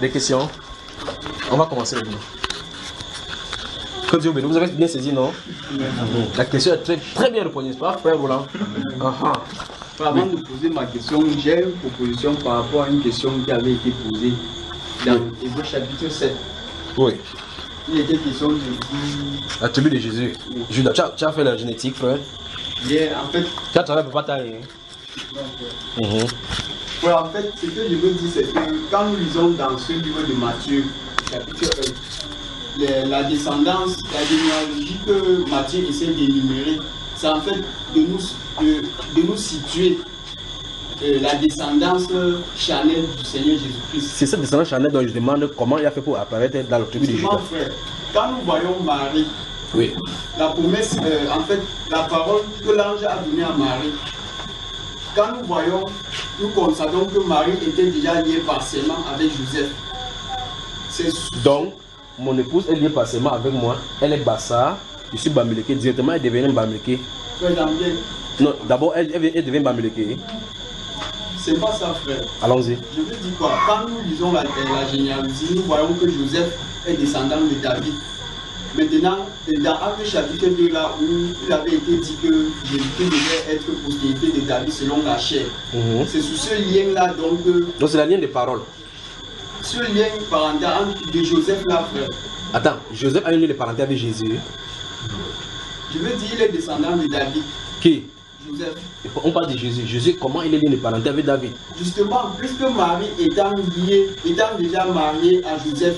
Des questions? On va commencer maintenant. Que Dieu bénisse. Vous avez bien saisi, non? La question est très bien répondue, n'est-ce pas, frère Roland? Avant de poser ma question, j'ai une proposition par rapport à une question qui avait été posée dans Hébreux chapitre 7. Oui. Il était question de la tribu de Jésus. Oui. Judas, tu as fait la génétique, frère? En fait. Tu as travaillé pour bataille. Ouais, en fait, ce que je veux dire, c'est que quand nous lisons dans ce livre de Matthieu, chapitre 1, la descendance, la généalogie que Matthieu essaie d'énumérer, c'est en fait de nous situer la descendance charnelle du Seigneur Jésus-Christ. C'est cette descendance charnelle dont je demande comment il a fait pour apparaître dans le tribu de Judas. Frère, quand nous voyons Marie, oui. La promesse, en fait, la parole que l'ange a donnée à Marie, quand nous voyons, nous constatons que Marie était déjà liée par serment avec Joseph. Donc, mon épouse est liée par serment avec moi, elle est Bassa, je suis Bamileke, directement elle devient Bamileke. Non, d'abord elle devient Bamileke. C'est pas ça, frère. Allons-y. Je veux dire quoi? Quand nous lisons la généalogie, nous voyons que Joseph est descendant de David. Maintenant, dans Actes chapitre 2, là où il avait été dit que Jésus devait être postérité de David selon la chair. C'est sous ce lien-là donc. Donc c'est la lien des paroles. Ce lien parental de Joseph là, frère. Attends, Joseph a un lien de parenté avec Jésus. Je veux dire, il est descendant de David. Qui? Joseph. On parle de Jésus. Jésus, comment il est lié de parenté avec David? Justement, puisque Marie étant déjà mariée à Joseph,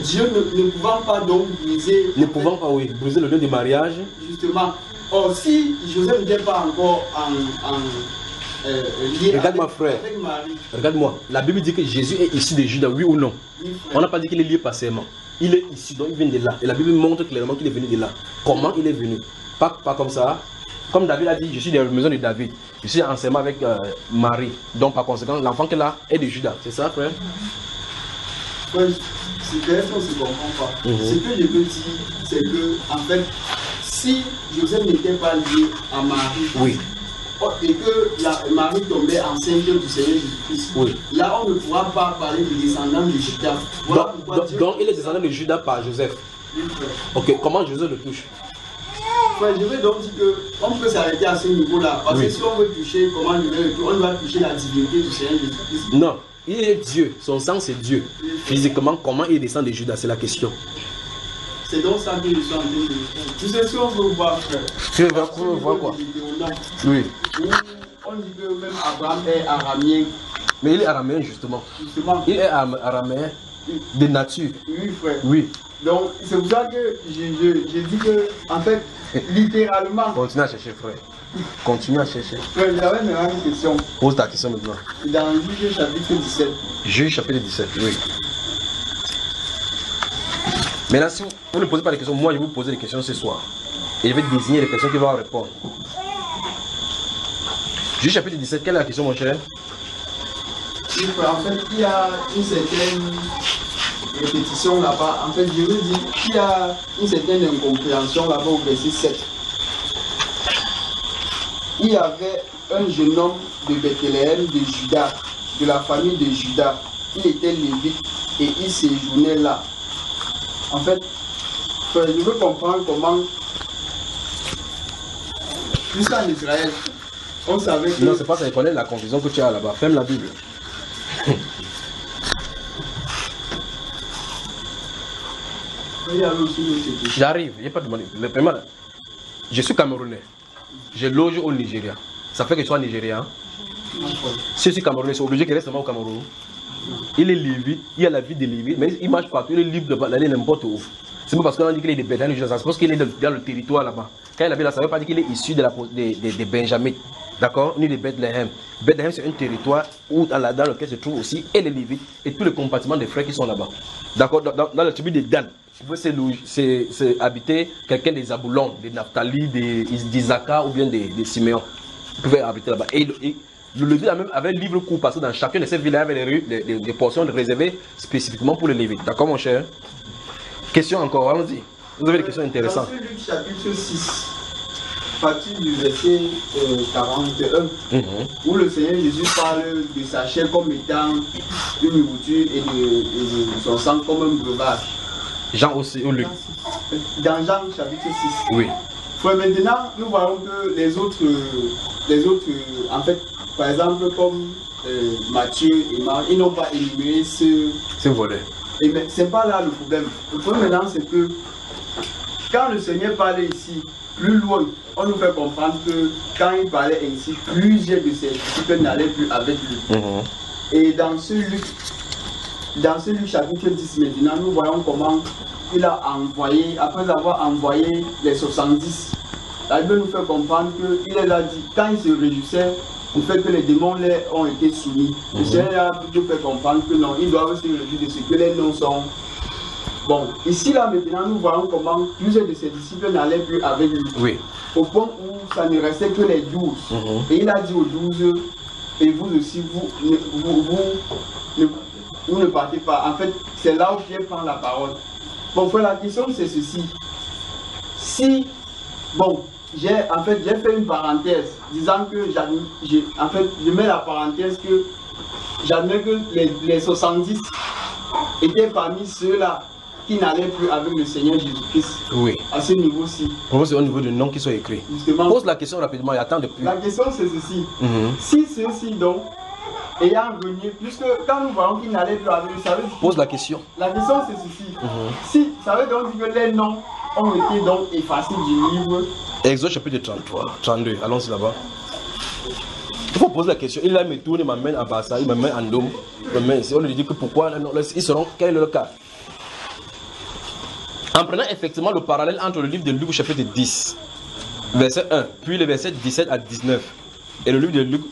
Dieu ne pouvant pas donc briser... briser le lien de mariage. Justement. Or, si Joseph n'était pas encore lié Regarde-moi, frère. Avec Marie... Regarde-moi. La Bible dit que Jésus est issu de Judas, oui ou non? Oui, on n'a pas dit qu'il est lié par serment. Il est issu, donc il vient de là. Et la Bible montre clairement qu'il est venu de là. Comment il est venu? Pas comme ça. Comme David a dit, je suis de la maison de David. Je suis en serment avec Marie. Donc par conséquent, l'enfant qu'elle a est de Judas. C'est ça, frère? Oui, c'est que on ne se comprend pas. Ce que je veux dire, c'est que, en fait, si Joseph n'était pas lié à Marie, oui. Et que Marie tombait enceinte du Seigneur Jésus-Christ, oui. Là on ne pourra pas parler de descendant de Judas. Voilà donc il est descendant de Judas par Joseph. Oui, ok, comment Joseph le touche? Ouais, je veux donc dire qu'on peut s'arrêter à ce niveau-là. Parce que si on veut toucher, comment on doit toucher la divinité du Seigneur Jésus-Christ. Non, il est Dieu. Son sang, c'est Dieu. Physiquement, comment il descend de Judas? C'est la question. C'est donc ça que je suis en train de répondre. Tu sais, si on veut voir, frère. Tu veux voir quoi? Oui. On dit que même Abraham est araméen. Mais il est araméen, justement. Il est araméen de nature. Oui, frère. Oui. Donc, c'est pour ça que je dis que, en fait, littéralement. Continue à chercher, frère. Continue à chercher. Frère, j'avais maintenant une question. Pose ta question maintenant. Dans Juge chapitre 17. Juge chapitre 17, oui. Maintenant, si vous ne posez pas de questions, moi je vais vous poser des questions ce soir. Et je vais désigner les personnes qui vont répondre. Juge chapitre 17, quelle est la question, mon cher? Oui, frère, en fait, il y a une certaine répétition là-bas. En fait, je veux dire qu'il y a une certaine incompréhension là-bas au verset 7. Il y avait un jeune homme de Bethléem de Juda, de la famille de Juda. Il était lévite et il séjournait là. En fait, je veux comprendre comment, jusqu'en Israël, on savait que... Non, c'est pas ça, il connaît la confusion que tu as là-bas. Ferme la Bible. J'arrive, il n'y a pas de demandé. Le premier, je suis Camerounais. Je loge au Nigeria. Ça fait que tu sois Nigérian. Si je suis Camerounais, c'est obligé qu'il reste seulement au Cameroun. Il est lévite, il a la vie de lévite, mais il marche partout, il est libre d'aller n'importe où. C'est pas parce qu'on a dit qu'il est de Bethléem, c'est parce qu'il est dans le territoire là-bas. Quand il avait là, ça ne veut pas dire qu'il est issu de Benjamin. D'accord? Ni de Bethléem. Bethléem, c'est un territoire où, dans lequel se trouvent aussi et les Lévites et tous les compartiments des frères qui sont là-bas. D'accord? Dans le tribu de Dan, c'est habiter quelqu'un des Zaboulon, des Naphtali, d'Isaka ou bien des Siméon. Vous pouvez habiter là-bas. Et le Lévite avait un livre court parce que dans chacune de ces villes, il y avait des portions réservées spécifiquement pour les Lévites. D'accord, mon cher? Question encore, allons-y. Vous avez des questions intéressantes. Dans ce Luc chapitre 6, partir du verset 41, où le Seigneur Jésus parle de sa chair comme étant une nourriture et de son sang comme un breuvage. Jean aussi, ou Luc. Dans Jean chapitre 6. Oui. Ouais, maintenant, nous voyons que les autres, en fait, par exemple, comme Matthieu et Marc, ils n'ont pas énuméré ce volet. Et c'est pas là le problème. Le problème maintenant, c'est que quand le Seigneur parlait ici, plus loin, on nous fait comprendre que quand il parlait ainsi, plusieurs de ses disciples n'allaient plus avec lui. Et dans ce Luc chapitre 10 maintenant, nous voyons comment il a envoyé, après avoir envoyé les 70, la Bible nous fait comprendre qu'il les a dit, quand il se réjouissait au fait que les démons les ont été soumis, le Seigneur a plutôt fait comprendre que non, ils doivent se réjouir de ce que les noms sont. Bon, ici là maintenant, nous voyons comment plusieurs de ses disciples n'allaient plus avec lui. Oui. Au point où ça ne restait que les 12. Et il a dit aux 12, et vous aussi, vous ne partez pas. En fait, c'est là où Pierre prend la parole. Bon, la question c'est ceci. Si, bon, j'ai fait une parenthèse disant que je mets la parenthèse que j'admets que les 70 étaient parmi ceux-là qui n'allaient plus avec le Seigneur Jésus-Christ. Oui. À ce niveau-ci. Pour moi, c'est au niveau du nom qui sont écrits. Justement. Pose la question rapidement, il attend depuis. La question c'est ceci. Si ceux-ci donc, ayant renié, puisque quand nous voyons qu'ils n'allaient plus avec lui, ça veut dire. Pose la question. La question c'est ceci. Si, ça veut donc dire que les noms ont été donc effacés du livre. Exode chapitre 33, 32, allons-y là-bas. Il faut poser la question. Il là me tourne, il m'amène à Bassa, il m'amène à Ndom, il m'amène ici. On lui dit que pourquoi ils seront, quel est le cas? En prenant effectivement le parallèle entre le livre de Luc chapitre 10, verset 1, puis les versets 17 à 19, et le livre de Luc,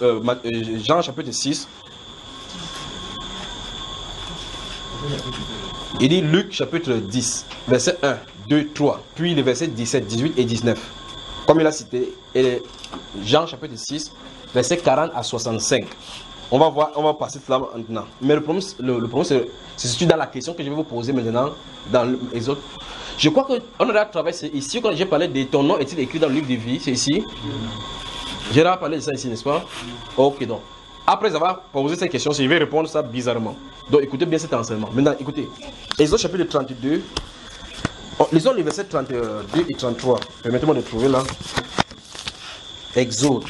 Jean chapitre 6, il dit Luc chapitre 10, verset 1, 2, 3, puis les versets 17, 18 et 19, comme il a cité, et Jean chapitre 6, verset 40 à 65. On va passer cela maintenant. Mais le problème se situe dans la question que je vais vous poser maintenant dans les autres. Je crois qu'on a travaillé ici, quand j'ai parlé de ton nom est-il écrit dans le livre de vie, c'est ici. J'ai parlé de ça ici, n'est-ce pas? Ok, donc. Après avoir posé cette question, je vais répondre ça bizarrement. Donc écoutez bien cet enseignement. Maintenant, écoutez. Exode chapitre 32. Lisons les versets 32 et 33. Permettez-moi de trouver là. Exode.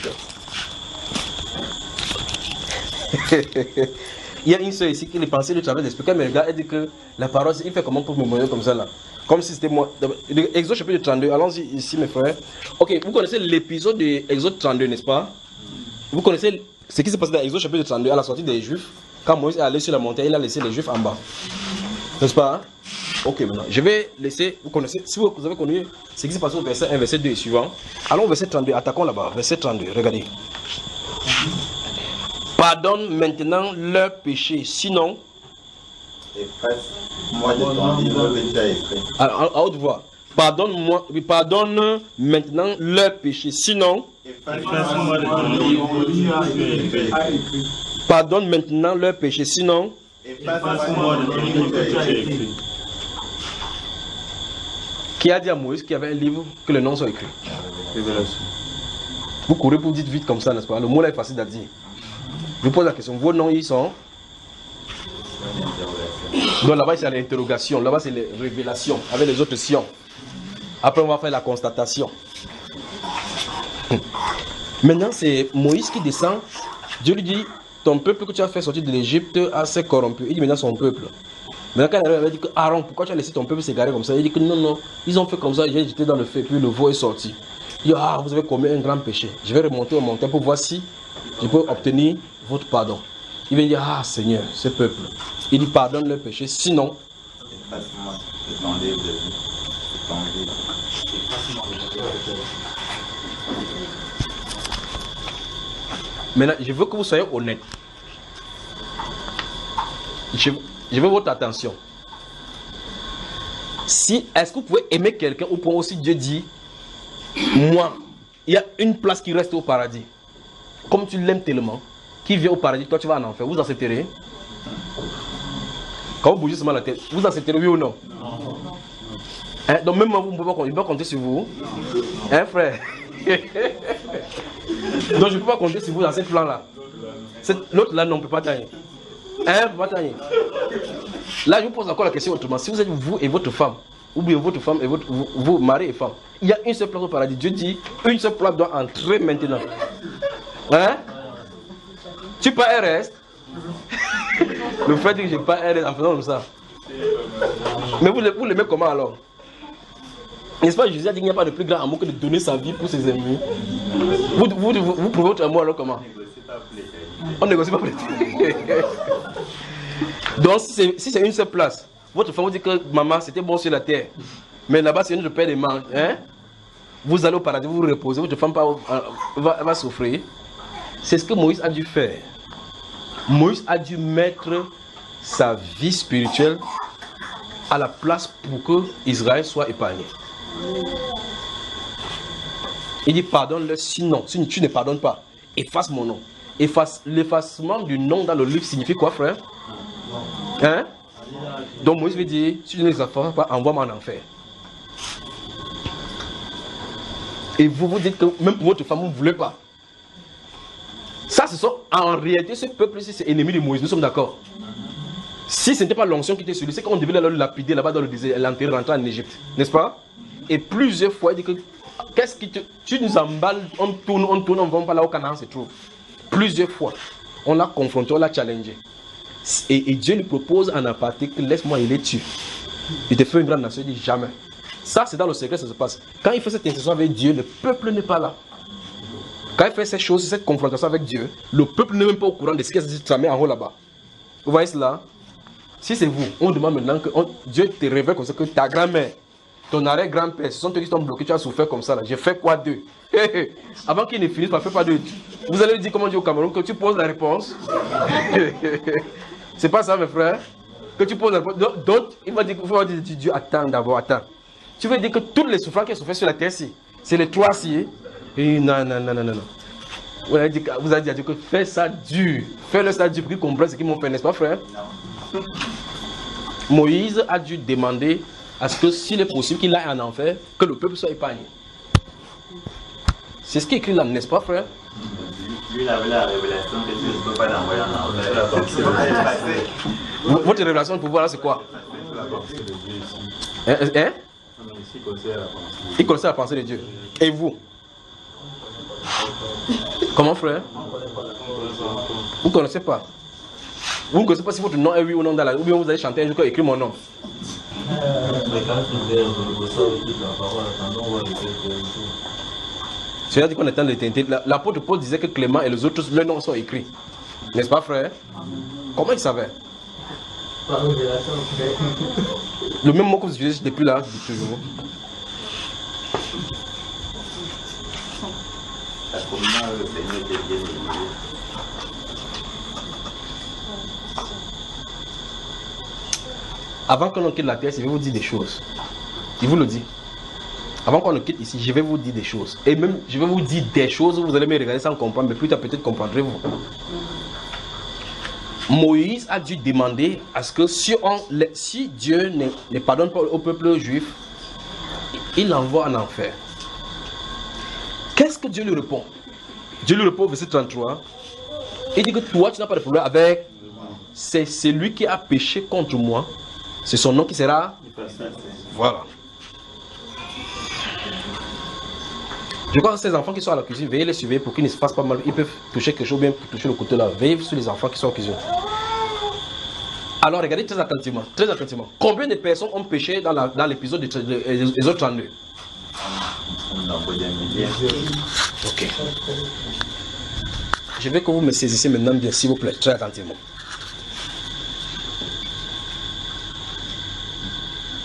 Il y a une soeur ici qui les pensait le travail d'expliquer, mais le gars a dit que la parole, il fait comment pour me montrer comme ça là? Comme si c'était moi. Exode chapitre 32, allons-y ici mes frères. Ok, vous connaissez l'épisode de Exode 32, n'est-ce pas? Vous connaissez ce qui s'est passé dans Exode chapitre 32 à la sortie des Juifs? Quand Moïse est allé sur la montagne, il a laissé les Juifs en bas. N'est-ce pas? Ok, maintenant, je vais laisser, vous connaissez, si vous avez connu ce qui s'est passé au verset 1, verset 2 et suivant. Allons au verset 32, attaquons là-bas, verset 32, regardez. Pardonne maintenant leur péché, sinon... Moi de ton livre déjà écrit. À haute voix. Pardonne maintenant leur péché, sinon... Pardonne maintenant leur péché, sinon... Qui a dit à Moïse qu'il y avait un livre que les noms sont écrits? Vous courez pour dire vite comme ça, n'est-ce pas? Le mot là est facile à dire. Je vous pose la question, vos noms ils sont? Donc là-bas c'est l'interrogation, là-bas c'est les révélations avec les autres sions. Après on va faire la constatation. Maintenant c'est Moïse qui descend. Dieu lui dit, ton peuple que tu as fait sortir de l'Égypte a s'est corrompu. Il dit maintenant son peuple. Maintenant quand il avait dit que Aaron, pourquoi tu as laissé ton peuple s'égarer comme ça? Il dit que non, ils ont fait comme ça, j'ai jeté dans le feu, puis le veau est sorti. Il dit, vous avez commis un grand péché. Je vais remonter au montagne pour voir si je peux obtenir votre pardon. Il va dire, Seigneur, ce peuple, il dit, pardonne leur péché, sinon... Maintenant, je veux que vous soyez honnête. Je veux votre attention. Est-ce que vous pouvez aimer quelqu'un au point aussi Dieu dit, moi, il y a une place qui reste au paradis. Comme tu l'aimes tellement, qui vient au paradis, toi tu vas en enfer. Vous accepterez? Quand vous bougez seulement la tête, vous accepterez oui ou non? Non. Donc même moi, vous ne pouvez pas compter sur vous. Hein frère? Donc je ne peux pas compter sur vous dans ce plan-là. L'autre là, non, on ne peut pas tailler. Hein, on ne peut pas tailler. Là, je vous pose encore la question autrement. Si vous êtes vous et votre femme, ou bien votre femme et vos mari et femme, il y a une seule place au paradis. Dieu dit, une seule place doit entrer maintenant. Hein? Tu pas RS? Le fait que je n'ai pas RS en faisant comme ça. Mais vous l'aimez comment alors? N'est-ce pas, Jésus a dit qu'il n'y a pas de plus grand amour que de donner sa vie pour ses ennemis. Vous prouvez votre amour alors comment? On ne négocie pas pour les Donc si c'est une seule place, votre femme vous dit que maman c'était bon sur la terre, mais là-bas c'est notre père des manches. Hein? Vous allez au paradis, vous vous reposez, votre femme va souffrir. C'est ce que Moïse a dû faire. Moïse a dû mettre sa vie spirituelle à la place pour que Israël soit épargné. Il dit pardonne-le, sinon, si tu ne pardonnes pas, efface mon nom. L'effacement du nom dans le livre signifie quoi, frère? Hein? Donc Moïse veut dire, si tu ne les effaces pas, envoie-moi en enfer. Et vous vous dites que même pour votre femme, vous ne voulez pas. Ça, en réalité, ce peuple-ci, c'est ennemi de Moïse, nous sommes d'accord. Si ce n'était pas l'onction qui était sur lui, c'est qu'on devait le lapider là-bas dans le désert, l'enterrer, rentrer en Égypte, n'est-ce pas? Et plusieurs fois, il dit que, qu'est-ce qui tu nous emballes, on tourne, on ne va pas là où Canaan se trouve. Plusieurs fois, on l'a confronté, on l'a challengé. Et Dieu lui propose en aparté que laisse-moi, il les tue. Il te fait une grande nation, il dit jamais. Ça, c'est dans le secret, ça se passe. Quand il fait cette intercession avec Dieu, le peuple n'est pas là. Quand il fait ces choses, cette confrontation avec Dieu, le peuple n'est même pas au courant de ce qui se tramé en haut là-bas. Vous voyez cela? Si c'est vous, on demande maintenant que Dieu te révèle comme ça, que ta grand-mère, ton arrière-grand-père, ce sont eux qui sont bloqués, tu as souffert comme ça là. J'ai fait quoi d'eux? Avant qu'ils ne finissent par faire pas d'eux. Vous allez dire comment dire au Cameroun que tu poses la réponse. C'est pas ça mes frères. Que tu poses la réponse. D'autres, il va dire Dieu, attends d'abord, attends. Tu veux dire que toutes les souffrances qui sont faites sur la terre-ci, c'est les trois-ci. Et non. Vous avez dit à Dieu que fais ça dur. Fais-le ça dur pour qu'ils comprennent ce qu'ils m'ont fait, n'est-ce pas frère? Moïse a dû demander à ce que s'il est possible qu'il aille en enfer, que le peuple soit épargné. C'est ce qui est écrit là, n'est-ce pas frère? Lui, il avait la révélation que Dieu ne peut pas l'envoyer en enfer. Votre révélation de pouvoir là, c'est quoi? Hein? Il connaissait la pensée de Dieu. Et vous? Comment frère? Vous ne connaissez pas? Vous ne connaissez pas si votre nom est oui ou non dans la... Ou bien vous allez chanter un jour écrit mon nom. C'est-à-dire qu'on attend l'éternité. L'apôtre Paul disait que Clément et les autres, leurs noms sont écrits. N'est-ce pas frère? Comment il savait? Le même mot que vous utilisez depuis là, depuis toujours. Avant qu'on ne quitte la terre, je vais vous dire des choses. Il vous le dit. Avant qu'on ne quitte ici, je vais vous dire des choses. Et même, je vais vous dire des choses, vous allez me regarder sans comprendre, mais plus tard peut-être comprendrez-vous. Moïse a dû demander à ce que si Dieu ne pardonne pas au peuple juif, il l'envoie en enfer. Qu'est-ce que Dieu lui répond? Dieu lui répond au verset 33. Il dit que toi, tu n'as pas de problème avec... C'est celui qui a péché contre moi. C'est son nom qui sera... Voilà. Je crois que ces enfants qui sont à la cuisine, veuillez les surveiller pour qu'ils ne se fassent pas mal. Ils peuvent toucher quelque chose ou bien toucher le couteau là. Veillez sur les enfants qui sont en cuisine. Alors regardez très attentivement. Très attentivement. Combien de personnes ont péché dans l'épisode de Exode 32? Ok. Je veux que vous me saisissiez maintenant bien, s'il vous plaît, très attentivement.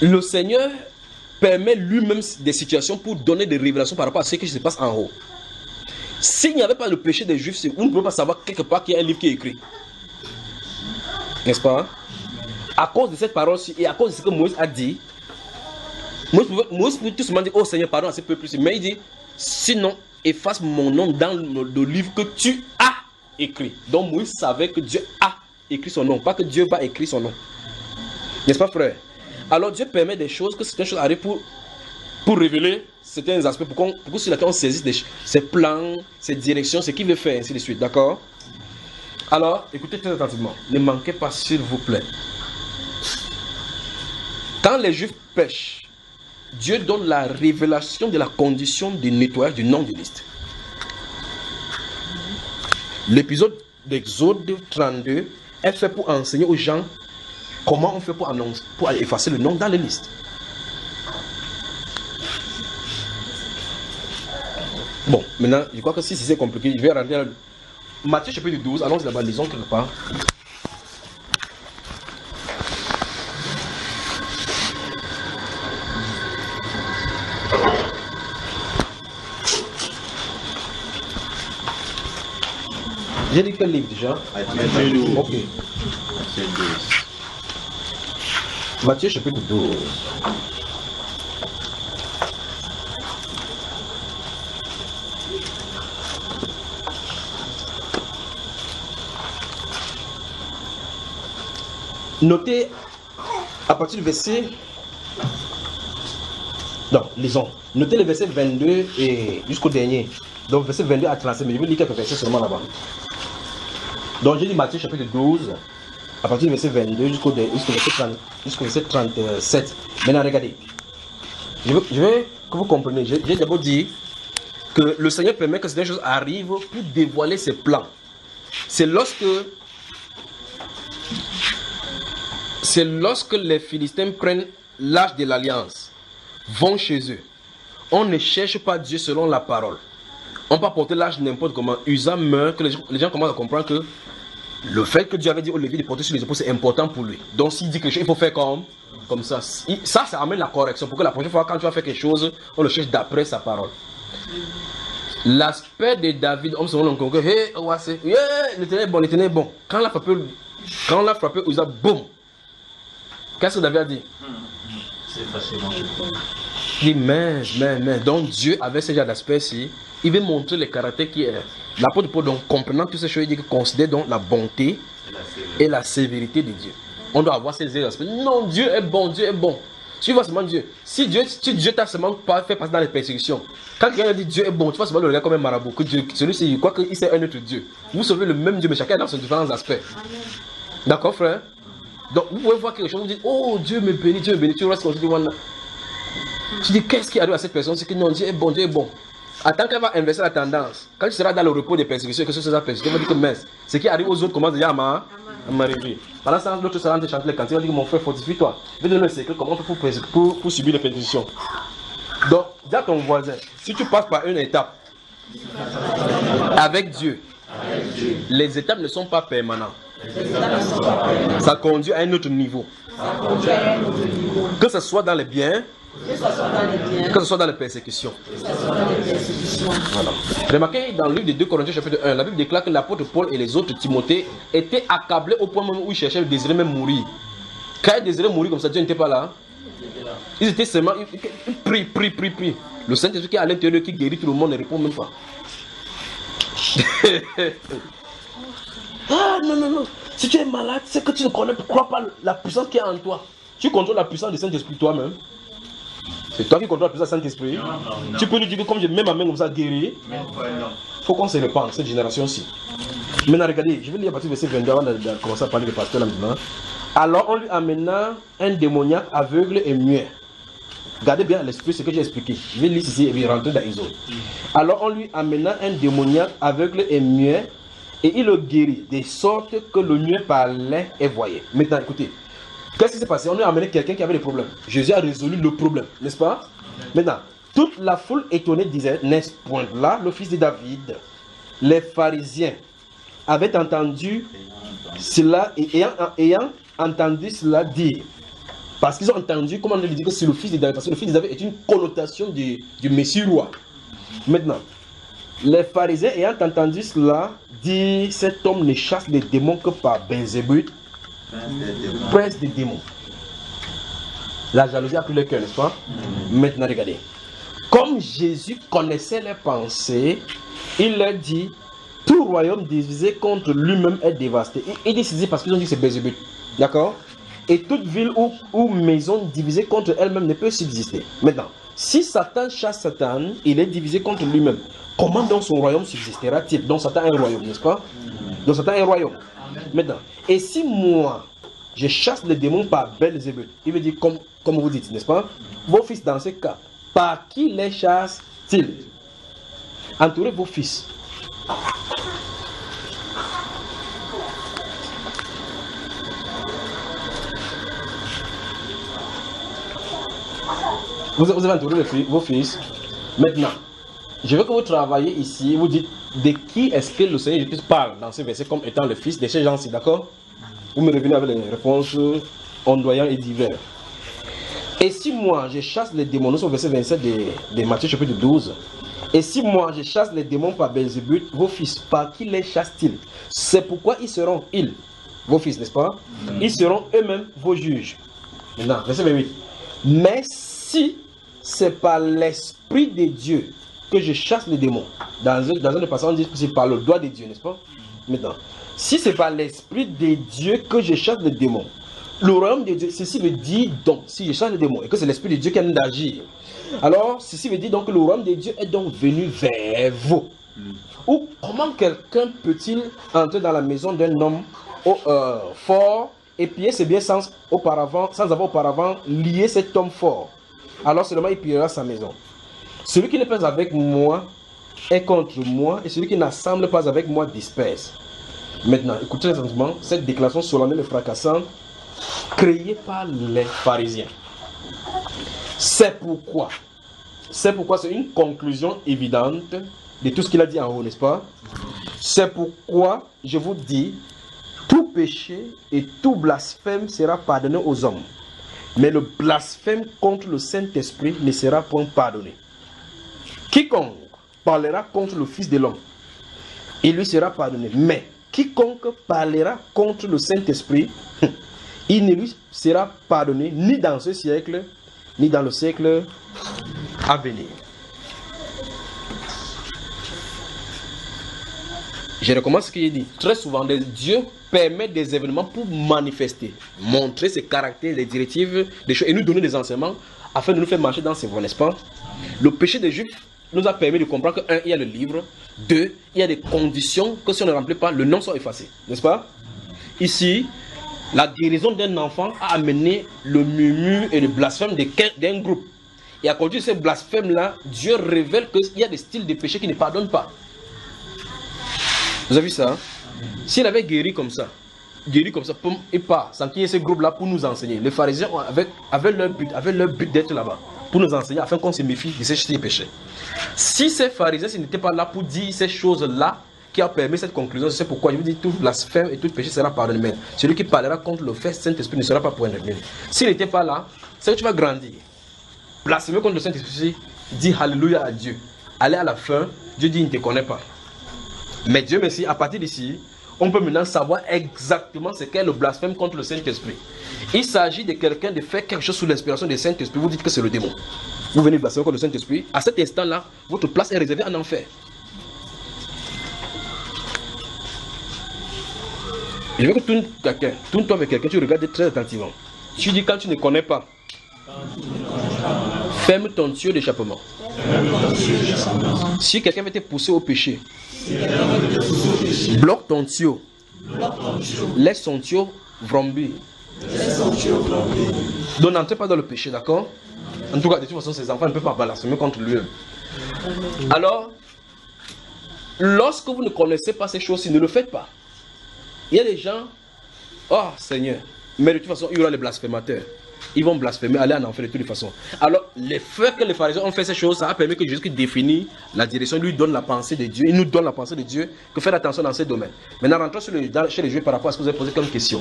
Le Seigneur permet lui-même des situations pour donner des révélations par rapport à ce qui se passe en haut. S'il n'y avait pas le péché des Juifs, vous ne pouvez pas savoir quelque part qu'il y a un livre qui est écrit. N'est-ce pas? À cause de cette parole-ci et à cause de ce que Moïse a dit, Moïse pouvait tout simplement dire, oh Seigneur, pardon à ce peuple-ci. Mais il dit, sinon, efface mon nom dans le livre que tu as écrit. Donc Moïse savait que Dieu a écrit son nom, pas que Dieu va écrire son nom. N'est-ce pas frère? Alors Dieu permet des choses, que certaines choses arrivent pour révéler certains aspects pour que sur la terre on saisisse ses plans, ses directions, ce qu'il veut faire, ainsi de suite. D'accord? Alors, écoutez très attentivement. Ne manquez pas, s'il vous plaît. Quand les Juifs pêchent, Dieu donne la révélation de la condition de nettoyage du nom de liste. L'épisode d'Exode 32 est fait pour enseigner aux gens comment on fait pour effacer le nom dans les listes. Bon, maintenant, je crois que si c'est compliqué, je vais rentrer dans Matthieu chapitre 12, allons là-bas, lisons quelque part. J'ai dit quel livre déjà? Ok. Matthieu chapitre 12. Notez à partir du verset. Non, lisons. Notez les versets 22 et jusqu'au dernier. Donc verset 22 à 35, mais je vais lire quelques versets seulement là-bas. Donc j'ai dit Matthieu chapitre 12, à partir du verset 22 jusqu'au verset 37. Maintenant regardez. Je veux que vous compreniez. J'ai d'abord dit que le Seigneur permet que certaines choses arrivent pour dévoiler ses plans. C'est lorsque les Philistins prennent l'âge de l'alliance, vont chez eux. On ne cherche pas Dieu selon la parole. On peut porter l'âge n'importe comment. Usa meurt, que les gens commencent à comprendre que le fait que Dieu avait dit au Lévi de porter sur les épaules, c'est important pour lui. Donc s'il dit quelque chose, il faut faire comme ça. Ça amène la correction. Pour que la prochaine fois, quand tu vas faire quelque chose, on le cherche d'après sa parole. L'aspect de David, on se rend compte que, l'Éternel est bon. Quand on l'a frappé, Usa, boum. Qu'est-ce que David a dit? C'est facilement. Il dit, mais. Donc Dieu avait ce genre d'aspect-ci. Il veut montrer le caractère qui est. L'apôtre Paul, donc, comprenant toutes ces choses, il dit qu'il considère donc la bonté et la sévérité de Dieu. On doit avoir ces aspects. Non, Dieu est bon, Dieu est bon. Tu vois seulement Dieu. Si Dieu t'a seulement pas fait passer dans les persécutions, quand quelqu'un dit Dieu est bon, tu vas seulement le regarder comme un marabout. Que Dieu, celui-ci, il croit qu'il sait un autre Dieu. Vous sauvez le même Dieu, mais chacun dans ses différents aspects. D'accord, frère? Donc, vous pouvez voir quelque chose, vous dites, oh, Dieu me bénit, tu restes comme tu dis, voilà. Tu dis, qu'est-ce qui arrive à cette personne? C'est que non, Dieu est bon, Dieu est bon. Attends qu'elle va inverser la tendance. Quand tu seras dans le repos des persécutions, que ce soit persécution, tu vas dire que mince. Ce qui arrive aux autres commence déjà à m'arriver. Pendant ce temps, l'autre sera en train de chanter les cantiques, il va dire, mon frère, fortifie-toi. Je vais te donner le secret, comment on fait pour subir les persécutions. Donc, dis à ton voisin, si tu passes par une étape avec Dieu, les étapes ne sont pas permanentes. Ça conduit à un autre niveau. Que ce soit dans les biens, que ce soit dans les persécutions. Voilà. Remarquez dans le livre de 2 Corinthiens chapitre 1, la Bible déclare que l'apôtre Paul et les autres Timothée étaient accablés au point même où ils cherchaient, ils désiraient même mourir. Quand ils désiraient mourir comme ça, Dieu n'était pas là. Ils étaient seulement, ils prient. Le Saint-Esprit qui est à l'intérieur, qui guérit tout le monde, ne répond même pas. Ah non. Si tu es malade, c'est que tu ne crois pas la puissance qui est en toi. Tu contrôles la puissance du Saint-Esprit toi-même. C'est toi qui contrôles la puissance du Saint-Esprit. Non. Tu peux lui dire que comme je mets ma main comme ça, guérir. Il faut qu'on se répande, cette génération-ci. Maintenant, regardez, je vais lire à partir du verset 22 avant de commencer à parler de pasteur là maintenant. Alors on lui amena un démoniaque aveugle et muet. Regardez bien l'esprit, ce que j'ai expliqué. Je vais lire ici et puis rentrer dans Exode. Alors on lui amena un démoniaque aveugle et muet. Et il le guérit, de sorte que le muet parlait et voyait. Maintenant, écoutez, qu'est-ce qui s'est passé? On lui a amené quelqu'un qui avait des problèmes. Jésus a résolu le problème, n'est-ce pas? Maintenant, toute la foule étonnée disait, n'est-ce point là le fils de David? Les pharisiens avaient entendu cela et ayant entendu cela dire, parce qu'ils ont entendu, comment on lui dit que c'est le fils de David, parce que le fils de David est une connotation du Messie roi. Maintenant, les pharisiens ayant entendu cela, dit cet homme ne chasse les démons que par Belzébuth, prince des démons. La jalousie a pris le cœur, n'est-ce pas? Maintenant, regardez. Comme Jésus connaissait les pensées, il leur dit, tout royaume divisé contre lui-même est dévasté. Il dit ceci parce qu'ils ont dit que c'est Belzébuth. D'accord? Et toute ville ou maison divisée contre elle-même ne peut subsister. Maintenant, Si Satan chasse Satan, il est divisé contre lui-même. Comment donc son royaume subsistera-t-il? Donc Satan a un royaume, n'est-ce pas? Donc Satan a un royaume. Maintenant, et si moi, je chasse les démons par Belzébuth, il veut dire comme vous dites, n'est-ce pas? Vos fils dans ce cas, par qui les chassent-ils? Entourez vos fils. Vous avez entouré vos fils. Maintenant, je veux que vous travaillez ici. Vous dites de qui est-ce que le Seigneur Jésus parle dans ce verset comme étant le fils de ces gens-ci, d'accord? Vous me revenez avec les réponses ondoyantes et diverses. Et si moi je chasse les démons, nous sommes au verset 27 de Matthieu chapitre 12. Et si moi je chasse les démons par Belzébuth, vos fils, par qui les chassent-ils? C'est pourquoi ils seront, vos fils, n'est-ce pas? Ils seront eux-mêmes vos juges. Maintenant, verset 28. Mais si c'est par l'Esprit de Dieu que je chasse les démons, dans un passage on dit que c'est par le doigt de Dieu, n'est-ce pas? Maintenant, si c'est par l'Esprit de Dieu que je chasse les démons, le royaume de Dieu, ceci veut dire donc, si je chasse les démons et que c'est l'Esprit de Dieu qui a d'agir, alors ceci veut dire donc que le royaume de Dieu est donc venu vers vous. Ou comment quelqu'un peut-il entrer dans la maison d'un homme fort et piller ses biens sans avoir auparavant lié cet homme fort? Alors seulement il pillera sa maison. Celui qui n'est pas avec moi est contre moi, et celui qui n'assemble pas avec moi disperse. Maintenant, écoutez attentivement cette déclaration solennelle et fracassante créée par les pharisiens. C'est pourquoi c'est une conclusion évidente de tout ce qu'il a dit en haut, n'est-ce pas? C'est pourquoi je vous dis, tout péché et tout blasphème sera pardonné aux hommes, mais le blasphème contre le Saint-Esprit ne sera point pardonné. Quiconque parlera contre le Fils de l'homme, il lui sera pardonné. Mais quiconque parlera contre le Saint-Esprit, il ne lui sera pardonné ni dans ce siècle, ni dans le siècle à venir. Je recommence ce qu'il dit. Très souvent, Dieu permet des événements pour manifester, montrer ses caractères, les directives, des choses, et nous donner des enseignements afin de nous faire marcher dans ses voies, n'est-ce pas? Le péché des Juifs nous a permis de comprendre que, 1, il y a le livre, 2, il y a des conditions que si on ne remplit pas, le nom soit effacé, n'est-ce pas? Ici, la guérison d'un enfant a amené le murmure et le blasphème d'un groupe. Et à cause de ces blasphèmes-là, Dieu révèle qu'il y a des styles de péché qui ne pardonnent pas. Vous avez vu ça? Hein? S'il avait guéri comme ça, et pas, sans qu'il y ait ce groupe-là pour nous enseigner. Les pharisiens avaient leur but d'être là-bas, pour nous enseigner afin qu'on se méfie de ces péchés. Si ces pharisiens n'étaient pas là pour dire ces choses-là, qui a permis cette conclusion, c'est pourquoi je vous dis tout blasphème et tout péché sera pardonné. Mais celui qui parlera contre le fait Saint-Esprit ne sera pas pardonné. S'il n'était pas là, c'est que tu vas grandir. Blasphémer contre le Saint-Esprit, dis Alléluia à Dieu. Allez à la fin, Dieu dit il ne te connaît pas. Mais Dieu merci, à partir d'ici, on peut maintenant savoir exactement ce qu'est le blasphème contre le Saint-Esprit. Il s'agit de quelqu'un de faire quelque chose sous l'inspiration du Saint-Esprit. Vous dites que c'est le démon. Vous venez blasphémer contre le Saint-Esprit. À cet instant-là, votre place est réservée en enfer. Je veux que tourne-toi avec quelqu'un, tu regardes très attentivement. Tu dis quand tu ne connais pas, ferme ton tuyau d'échappement. Si quelqu'un veut te pousser au péché, bloque ton tuyau. Laisse son tuyau vrombir. Donc n'entrez pas dans le péché, d'accord? En tout cas, de toute façon, ces enfants ne peuvent pas blasphémer contre lui. Alors, lorsque vous ne connaissez pas ces choses-ci, ne le faites pas. Il y a des gens, oh Seigneur, mais de toute façon, il y aura les blasphémateurs. Ils vont blasphémer, aller en enfer de toutes les façons. Alors, le fait que les pharisiens ont fait ces choses, ça a permis que Jésus définit la direction, lui donne la pensée de Dieu, il nous donne la pensée de Dieu, que faire attention dans ces domaines. Maintenant, rentrons chez les Juifs par rapport à ce que vous avez posé comme question.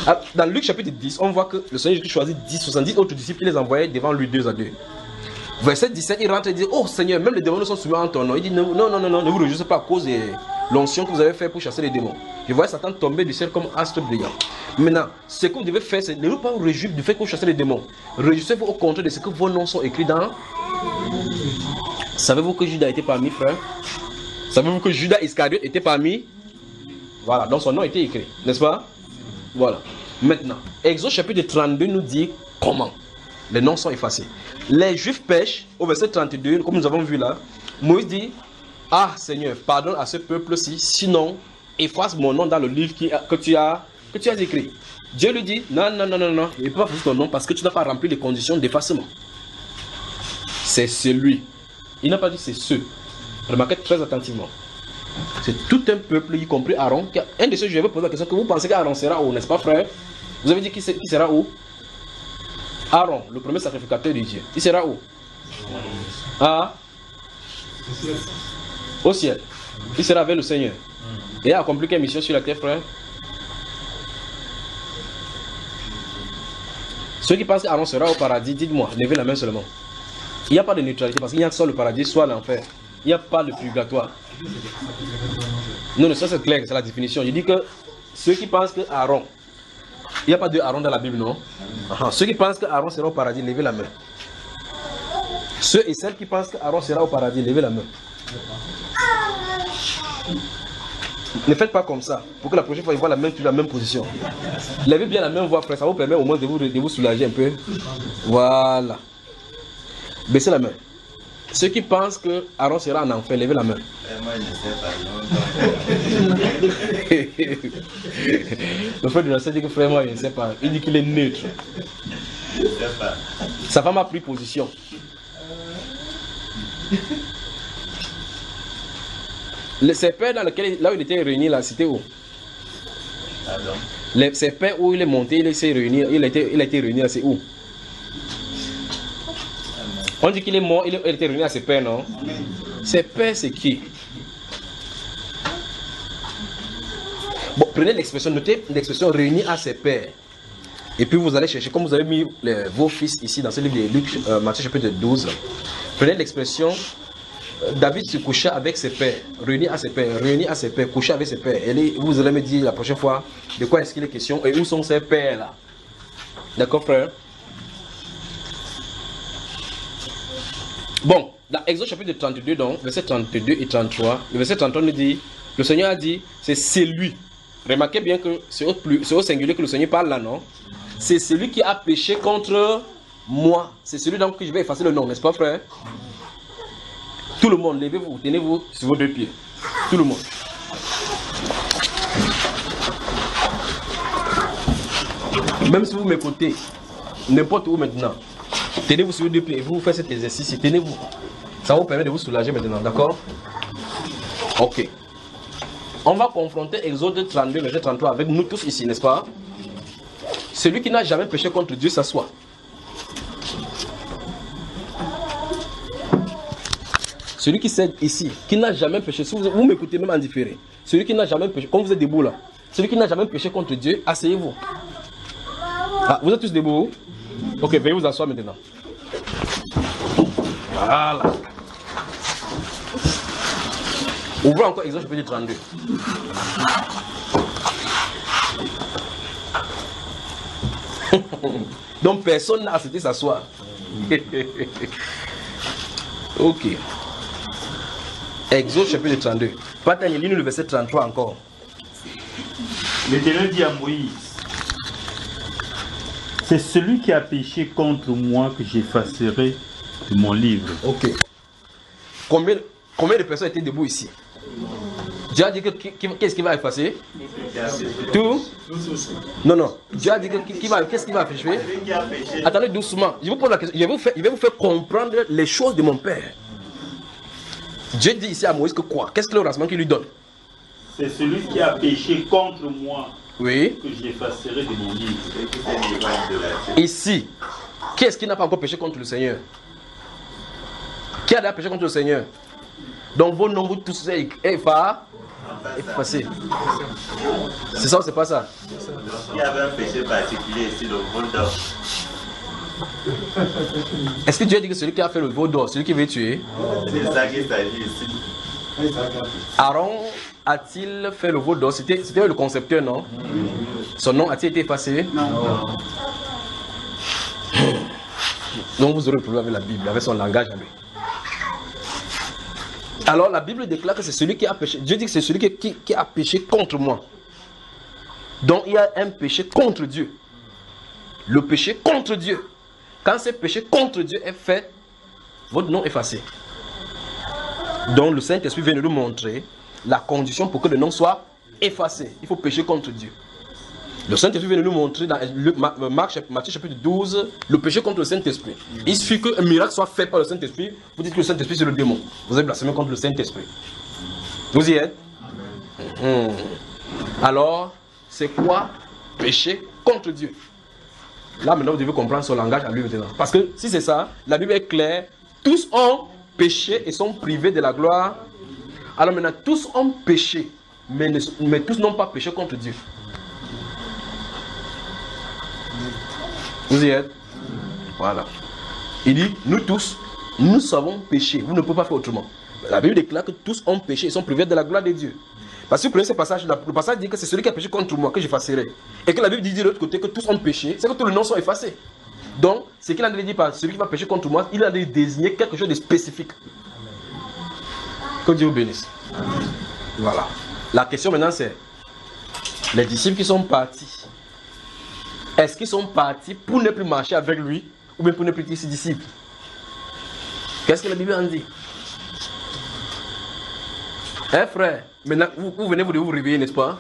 Alors, dans Luc chapitre 10, on voit que le Seigneur Jésus choisit 70 autres disciples, il les envoyait devant lui 2 à 2. Verset 17, il rentre et dit, oh Seigneur, même les démons sont soumis en ton nom. Il dit, non, ne vous réjouissez pas à cause de l'onction que vous avez fait pour chasser les démons. Je voyais Satan tomber du ciel comme astre brillant. Maintenant, ce que vous devez faire, c'est ne pas vous réjouir du fait que vous chassez les démons. Réjouissez-vous au contraire de ce que vos noms sont écrits dans... Savez-vous que Judas était parmi, frère? Savez-vous que Judas Iscariote était parmi? Voilà, donc son nom était écrit, n'est-ce pas? Voilà. Maintenant, Exode chapitre 32 nous dit comment. Les noms sont effacés. Les Juifs pêchent, au verset 32, comme nous avons vu là, Moïse dit, ah Seigneur, pardonne à ce peuple-ci, sinon efface mon nom dans le livre que tu as écrit. Dieu lui dit, non, il ne peut pas effacer ton nom parce que tu n'as pas rempli les conditions d'effacement. C'est celui. Il n'a pas dit c'est ceux. Remarquez très attentivement. C'est tout un peuple, y compris Aaron. Un de ceux, je vais poser la question, que vous pensez qu'Aaron sera où, n'est-ce pas frère? Vous avez dit qui sera où? Aaron, le premier sacrificateur de Dieu. Il sera où? Ah? Au ciel. Il sera avec le Seigneur. Et a accompli quelle mission sur la terre, frère? Ceux qui pensent qu'Aaron sera au paradis, dites-moi, levez la main seulement. Il n'y a pas de neutralité parce qu'il y a soit le paradis, soit l'enfer. Il n'y a pas de purgatoire. Non, ça c'est clair, c'est la définition. Je dis que ceux qui pensent que Aaron, il n'y a pas de Aaron dans la Bible, non? Ceux qui pensent que Aaron sera au paradis, levez la main. Ceux et celles qui pensent que Aaron sera au paradis, levez la main. Ne faites pas comme ça, pour que la prochaine fois, ils voient la même position. Levez bien la même voix, frère, ça vous permet au moins de vous soulager un peu. Voilà. Baissez la main. Ceux qui pensent que Aaron sera en enfer, levez la main. Moi, je ne sais pas. Le frère de la dit que frère, moi, je ne sais pas. Il dit qu'il est neutre. Je ne sais pas. Sa femme a pris position. Ses pères là où il était réuni, là, c'était où? Pardon. Ses pères où il est monté, il s'est réuni, il a été réuni là, c'est où? On dit qu'il est mort, il était réuni à ses pères, non? Ses pères, c'est qui? Bon, prenez l'expression, notez l'expression réunie à ses pères. Et puis vous allez chercher, comme vous avez mis vos fils ici dans ce livre de Luc, Matthieu chapitre 12. Prenez l'expression, David se coucha avec ses pères, réuni à ses pères, coucha avec ses pères. Et vous allez me dire la prochaine fois de quoi est-ce qu'il est question et où sont ses pères là. D'accord, frère? Bon, dans Exode chapitre 32, donc, verset 32 et 33, le verset 33 nous dit, le Seigneur a dit, c'est celui. Remarquez bien que c'est au singulier que le Seigneur parle là, non? C'est celui qui a péché contre moi. C'est celui donc que je vais effacer le nom, n'est-ce pas, frère? Tout le monde, levez-vous, tenez-vous sur vos deux pieds. Tout le monde. Même si vous m'écoutez, n'importe où maintenant, tenez-vous sur vos deux pieds et vous faites cet exercice, tenez-vous. Ça vous permet de vous soulager maintenant, d'accord? Ok. On va confronter Exode 32, verset 33 avec nous tous ici, n'est-ce pas? Celui qui n'a jamais péché contre Dieu s'assoit. Celui qui cède ici, qui n'a jamais péché, si vous m'écoutez même en différé, celui qui n'a jamais péché, comme vous êtes debout là, celui qui n'a jamais péché contre Dieu, asseyez-vous. Ah, vous êtes tous debout? Ok, veuillez vous asseoir maintenant. Voilà. Ouvrons encore Exode chapitre 32. Donc personne n'a accepté s'asseoir. Ok. Exode chapitre 32. Partagez, lis-nous le verset 33 encore. L'Éternel dit à Moïse, c'est celui qui a péché contre moi que j'effacerai de mon livre. Ok. Combien de personnes étaient debout ici? Dieu a dit que qu'est-ce qu'il va effacer? Tout? Non. Dieu a dit que qu'est-ce qu'il va effacer? Attendez doucement. Je vous pose la question. Je vais vous faire comprendre les choses de mon Père. Dieu dit ici à Moïse que quoi? Qu'est-ce que le renseignement qu'il lui donne? C'est celui qui a péché contre moi, oui, que j'effacerai de mon livre. Ici, qui est-ce qui n'a pas encore péché contre le Seigneur? Qui a déjà péché contre le Seigneur? Donc vos noms, vous tous effacés. C'est ça ou c'est pas ça? Il y avait un péché particulier ici, le vol d'or. Est-ce que Dieu a dit que celui qui a fait le veau d'or, celui qui veut tuer? C'est ça qu'il s'agit ici. Aaron a-t-il fait le veau d'or? C'était le concepteur, non? Son nom a-t-il été effacé? Non. Donc vous aurez le problème avec la Bible, avec son langage à lui. Alors la Bible déclare que c'est celui qui a péché. Dieu dit que c'est celui qui a péché contre moi. Donc il y a un péché contre Dieu. Le péché contre Dieu. Quand ce péché contre Dieu est fait, votre nom est effacé. Donc le Saint-Esprit vient de nous montrer la condition pour que le nom soit effacé. Il faut pécher contre Dieu. Le Saint-Esprit vient de nous montrer dans Matthieu chapitre 12 le péché contre le Saint-Esprit. Il suffit qu'un miracle soit fait par le Saint-Esprit. Vous dites que le Saint-Esprit c'est le démon. Vous avez blasphémé contre le Saint-Esprit. Vous y êtes? Alors, c'est quoi pécher contre Dieu? Là maintenant vous devez comprendre son langage à lui maintenant. Parce que si c'est ça, la Bible est claire. Tous ont péché et sont privés de la gloire. Alors maintenant, tous ont péché, mais tous n'ont pas péché contre Dieu. Vous y êtes? Voilà. Il dit, nous tous, nous savons pécher. Vous ne pouvez pas faire autrement. La Bible déclare que tous ont péché et sont privés de la gloire de Dieu. Parce que vous prenez ce passage, le passage dit que c'est celui qui a péché contre moi que j'effacerai. Et que la Bible dit de l'autre côté que tous ont péché, c'est que tous les noms sont effacés. Donc, ce qu'il a dit par celui qui va pécher contre moi, il a désigné quelque chose de spécifique. Que Dieu vous bénisse. Voilà. La question maintenant c'est, les disciples qui sont partis, est-ce qu'ils sont partis pour ne plus marcher avec lui ou bien pour ne plus être ses disciples? Qu'est-ce que la Bible en dit? Hein frère, maintenant vous venez de vous réveiller, n'est-ce pas?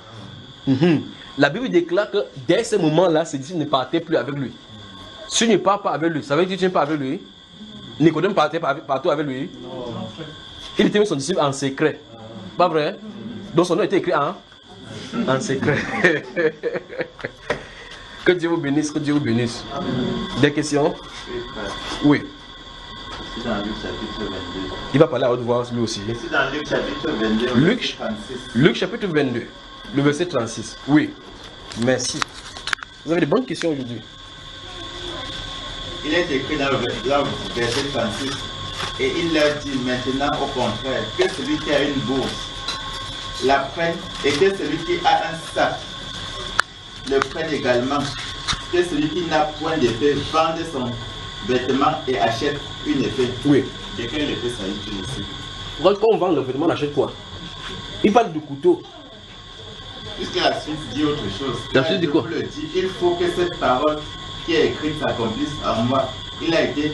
La Bible déclare que dès ce moment-là, ses disciples ne partaient plus avec lui. Si tu ne pars pas avec lui, ça veut dire que tu ne pars pas avec lui. Nicodème partait partout avec lui. Non. Il était avec son disciple en secret. Pas vrai? Donc son nom était écrit en secret. Que Dieu vous bénisse, que Dieu vous bénisse. Des questions? Oui. Dans Luc chapitre 22. Il va parler à haute voix lui aussi. C'est dans Luc chapitre 22. Luc chapitre 22, le verset 36. Oui. Merci. Vous avez de bonnes questions aujourd'hui. Il est écrit dans le verset 36. Et il leur dit maintenant au contraire que celui qui a une bourse la prenne et que celui qui a un sac le prenne également. Que celui qui n'a point d'épée vende son vêtement et achète une épée. Oui. Et quelle épée ça y est aussi? Quand on vend le vêtement, on achète quoi? Il parle de couteau. Puisque la suite dit autre chose. La suite dit quoi? Il faut que cette parole qui est écrite s'accomplisse en moi. Il a été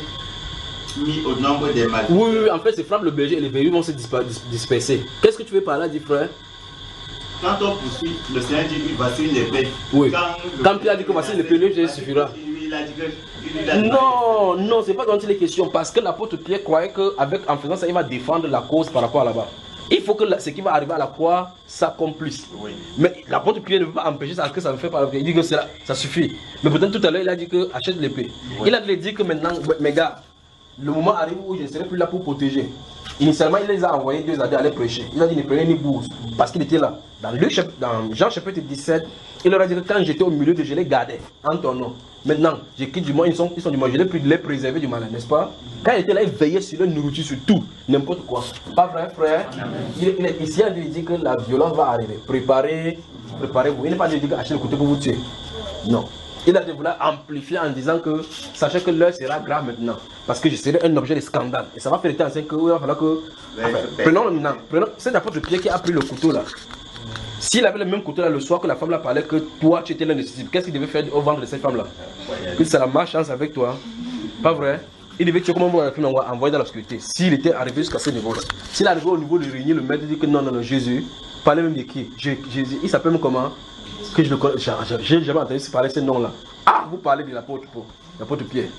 mis au nombre des malfaiteurs. Oui, en fait, c'est frappe le berger et les verrues vont se disperser. Qu'est-ce que tu veux par là, dit frère? Quand on poursuit, le Seigneur dit voici une épée. Oui. Quand Pierre a dit que voici une épée, lui, suffira. Non, non, c'est pas dont il est question. Parce que l'apôtre Pierre croyait qu'en faisant ça, il va défendre la cause par rapport à là-bas. Il faut que ce qui va arriver à la croix s'accomplisse. Oui. Mais l'apôtre Pierre ne veut pas empêcher ça, que ça ne fait pas. Il dit que ça suffit. Mais peut-être tout à l'heure, il a dit que achète l'épée. Oui. Il a dit que maintenant, mes gars, le moment arrive où je ne serai plus là pour protéger. Initialement, il les a envoyés 2 années à aller prêcher. Il a dit ne prenez ni bourse parce qu'il était là. Dans Jean chapitre 17, il leur a dit que quand j'étais au milieu de je les gardais en ton nom. Maintenant, j'ai quitté du monde, ils sont du monde, je l'ai pris de les préserver du mal, n'est-ce pas? Quand il était là, il veillait sur leur nourriture, sur tout, n'importe quoi. Pas vrai, frère? Ici, il dit que la violence va arriver. Préparez-vous. Il n'est pas dit acheter le couteau pour vous tuer. Non. Il a voulu amplifier en disant que, sachez que l'heure sera grave maintenant. Parce que je serai un objet de scandale. Et ça va faire le temps qu'il va falloir que. Prenons cet apôtre Pierre qui a pris le couteau là. S'il avait le même couteau là le soir que la femme là parlait que toi tu étais l'un des disciples, qu'est-ce qu'il devait faire au ventre de cette femme là? Que c'est la malchance avec toi. Pas vrai? Il devait tuer comment on va envoyer dans l'obscurité. S'il était arrivé jusqu'à ce niveau là. S'il est arrivé au niveau de régner, le maître dit que non, Jésus, parlait même de qui? Jésus, il s'appelle comment? Que je le connais, j'ai jamais entendu parler ce nom là. Ah, vous parlez de l'apôtre Pierre.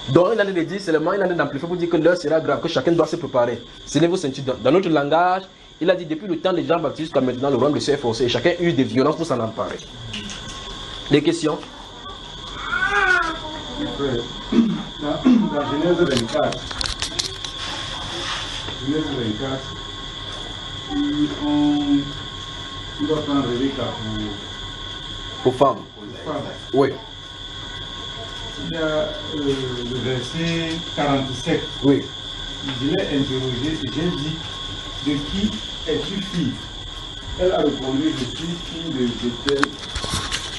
Donc il a dit seulement, il a d'amplifier pour dire que l'heure sera grave, que chacun doit se préparer. C'est vos ceintures. Dans notre langage, il a dit depuis le temps de Jean-Baptiste jusqu'à maintenant, le royaume de Dieu est forcé et chacun a eu des violences pour s'en emparer. Des questions? Dans Genèse 24, on doit prendre Rebecca pour femmes. Oui. Il y a le verset 47. Oui. Je l'ai interrogé et j'ai dit, de qui es-tu fille? Elle a répondu, je suis fille de Bethel,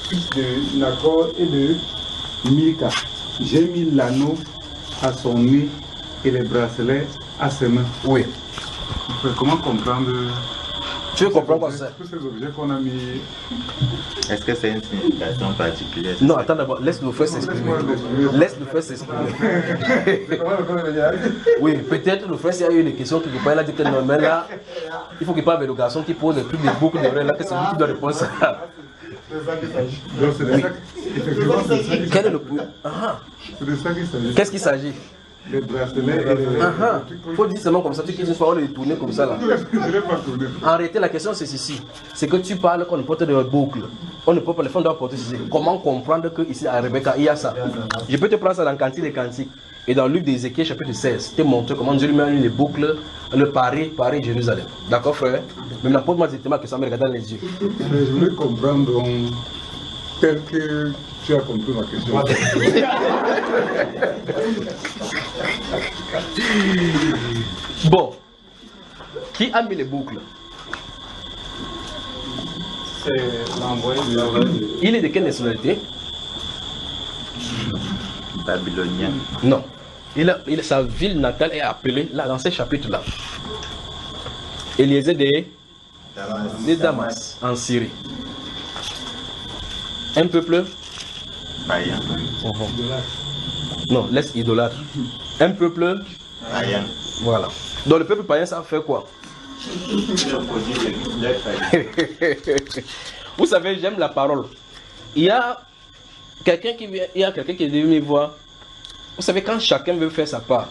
fils de Nacor et de Milka. J'ai mis l'anneau à son nez et les bracelets à ses mains. Oui. Comment comprendre? Tu veux comprendre quoi c'est? Tous ces objets qu'on a mis. Est-ce que c'est une signification particulière? Non, attends d'abord, laisse le frère s'exprimer. Laisse le frère s'exprimer. Oui, peut-être le frère, s'il y a eu des questions quelque part, il a dit que non, mais là, il faut qu'il parle avec le garçon qui pose des trucs, des boucles d'oreilles, là, que c'est lui qui doit répondre à ça. Donc c'est de ça effectivement, c'est de ça qu'il Quel est le s'agit. point? C'est de ça qu'il s'agit. Qu'est-ce qu'il s'agit? Les bracelets et les Il faut dire seulement comme ça, tu quittes une fois, on les tourner comme ça là. Je ne l'ai pas tourné. En réalité, la question c'est ceci. C'est que tu parles qu'on porte des boucles. On ne peut pas, les femmes doivent porter ceci. Comment comprendre que ici à Rebecca, il y a ça? Je peux te prendre ça dans Cantique des Cantiques. Et dans le livre d'Ézéchiel, chapitre 16, te montrer comment Dieu lui met les boucles, le Paris, Jérusalem. D'accord, frère? Maintenant, pose-moi directement que ça me regarde dans les yeux. Mais je voulais comprendre donc, tel que tu as compris ma question. Bon. Qui a mis les boucles? C'est l'envoyé de Il est de quelle nationalité? Babylonien. Non. Sa ville natale est appelée, là, dans ces chapitres-là, Eliezer de Damas, en Syrie. Un peuple? Païen. Non, laisse idolâtre. Un peuple? Païen. Voilà. Donc le peuple païen, ça fait quoi? Vous savez, j'aime la parole. Il y a quelqu'un qui est venu me voir. Vous savez, quand chacun veut faire sa part,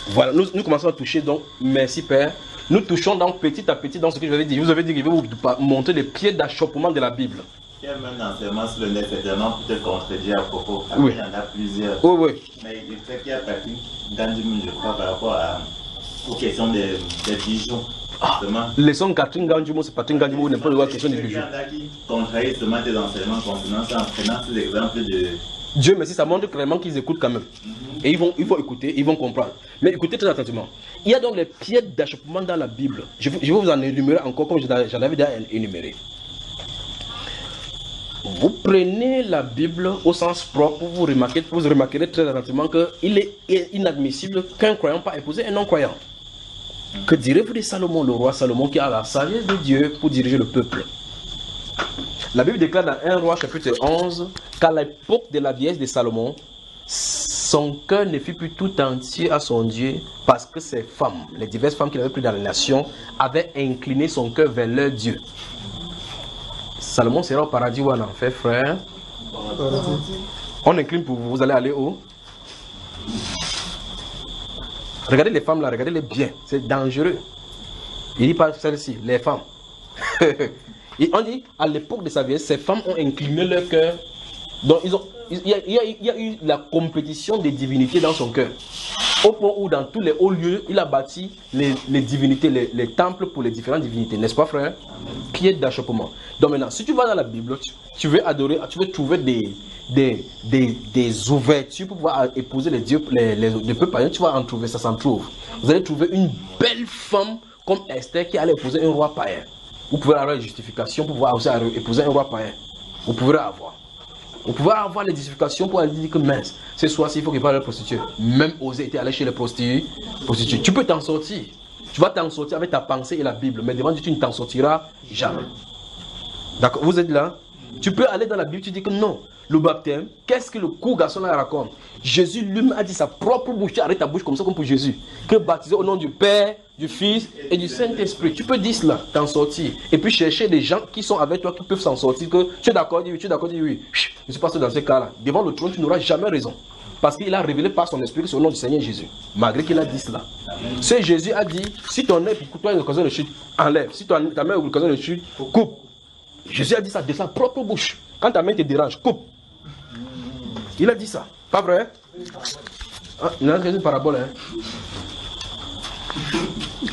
voilà, nous commençons à toucher, donc, merci Père. Nous touchons donc petit à petit dans ce que je vous avais dit. Je vous avais dit que je vais vous montrer les pieds d'achoppement de la Bible. Il y a même l'enseignement sur le net, certainement pour te contredire à propos. Après, Oui. il y en a plusieurs. Oui, oui. Mais il fait qu'il y a parti dans du monde, je crois, par rapport aux questions des bijoux. Justement. Les sons Catherine Gandjumo, c'est Catherine Gandjumo, n'est pas de question des Il y bijoux. en a qui contrarient justement tes enseignements concernant ça en prenant ces exemples de. Dieu merci, ça montre clairement qu'ils écoutent quand même. Et ils vont écouter, ils vont comprendre. Mais écoutez très attentivement. Il y a donc les pieds d'achoppement dans la Bible. Je vais vous en énumérer encore comme j'en avais déjà énuméré. Vous prenez la Bible au sens propre, vous remarquerez très attentivement qu'il est inadmissible qu'un croyant pas épouser un non-croyant. Que direz-vous de Salomon, le roi Salomon, qui a la sagesse de Dieu pour diriger le peuple? La Bible déclare dans 1 Roi chapitre 11 qu'à l'époque de la vieillesse de Salomon, son cœur ne fut plus tout entier à son Dieu parce que ses femmes, les diverses femmes qu'il avait prises dans la nation, avaient incliné son cœur vers leur Dieu. Salomon sera au paradis ou en enfer, frère? On incline pour vous, vous allez aller où? Regardez les femmes là, regardez-les bien, c'est dangereux. Il dit pas celle-ci, les femmes. Et on dit, à l'époque de sa vieillesse, ces femmes ont incliné leur cœur. Donc il y a eu la compétition des divinités dans son cœur. Au point où dans tous les hauts lieux, il a bâti les divinités, les temples pour les différentes divinités. N'est-ce pas, frère? Pied d'achoppement. Donc maintenant, si tu vas dans la Bible, tu veux adorer, tu veux trouver des ouvertures pour pouvoir épouser les dieux, les peuples païens, tu vas en trouver, ça s'en trouve. Vous allez trouver une belle femme comme Esther qui allait épouser un roi païen. Vous pouvez avoir une justification pour pouvoir aussi épouser un roi païen. Vous pouvez avoir. Vous pouvez avoir les justifications pour aller dire que mince, ce soir-ci, il faut qu'il parle de prostituée. Même oser était allé chez les prostituées. Tu peux t'en sortir. Tu vas t'en sortir avec ta pensée et la Bible. Mais devant Dieu, tu ne t'en sortiras jamais. D'accord? Vous êtes là? Tu peux aller dans la Bible, tu dis que non. Le baptême, qu'est-ce que le court garçon là raconte? Jésus lui-même a dit sa propre bouche. Tu arrêtes ta bouche comme ça, comme pour Jésus. Que baptiser au nom du Père, du Fils et du Saint-Esprit. Tu peux dire cela, t'en sortir. Et puis chercher des gens qui sont avec toi, qui peuvent s'en sortir. Que tu es d'accord, dis oui, tu es d'accord, dis oui. Je suis passé dans ce cas-là. Devant le trône, tu n'auras jamais raison. Parce qu'il a révélé par son esprit que c'est au nom du Seigneur Jésus. Malgré qu'il a dit cela. Ce Jésus a dit, si ton œil pour toi est une occasion de chute, enlève. Si ta main est une occasion de chute, coupe. Jésus a dit ça de sa propre bouche. Quand ta main te dérange, coupe. Il a dit ça. Pas vrai? Ah, il a une parabole. Hein?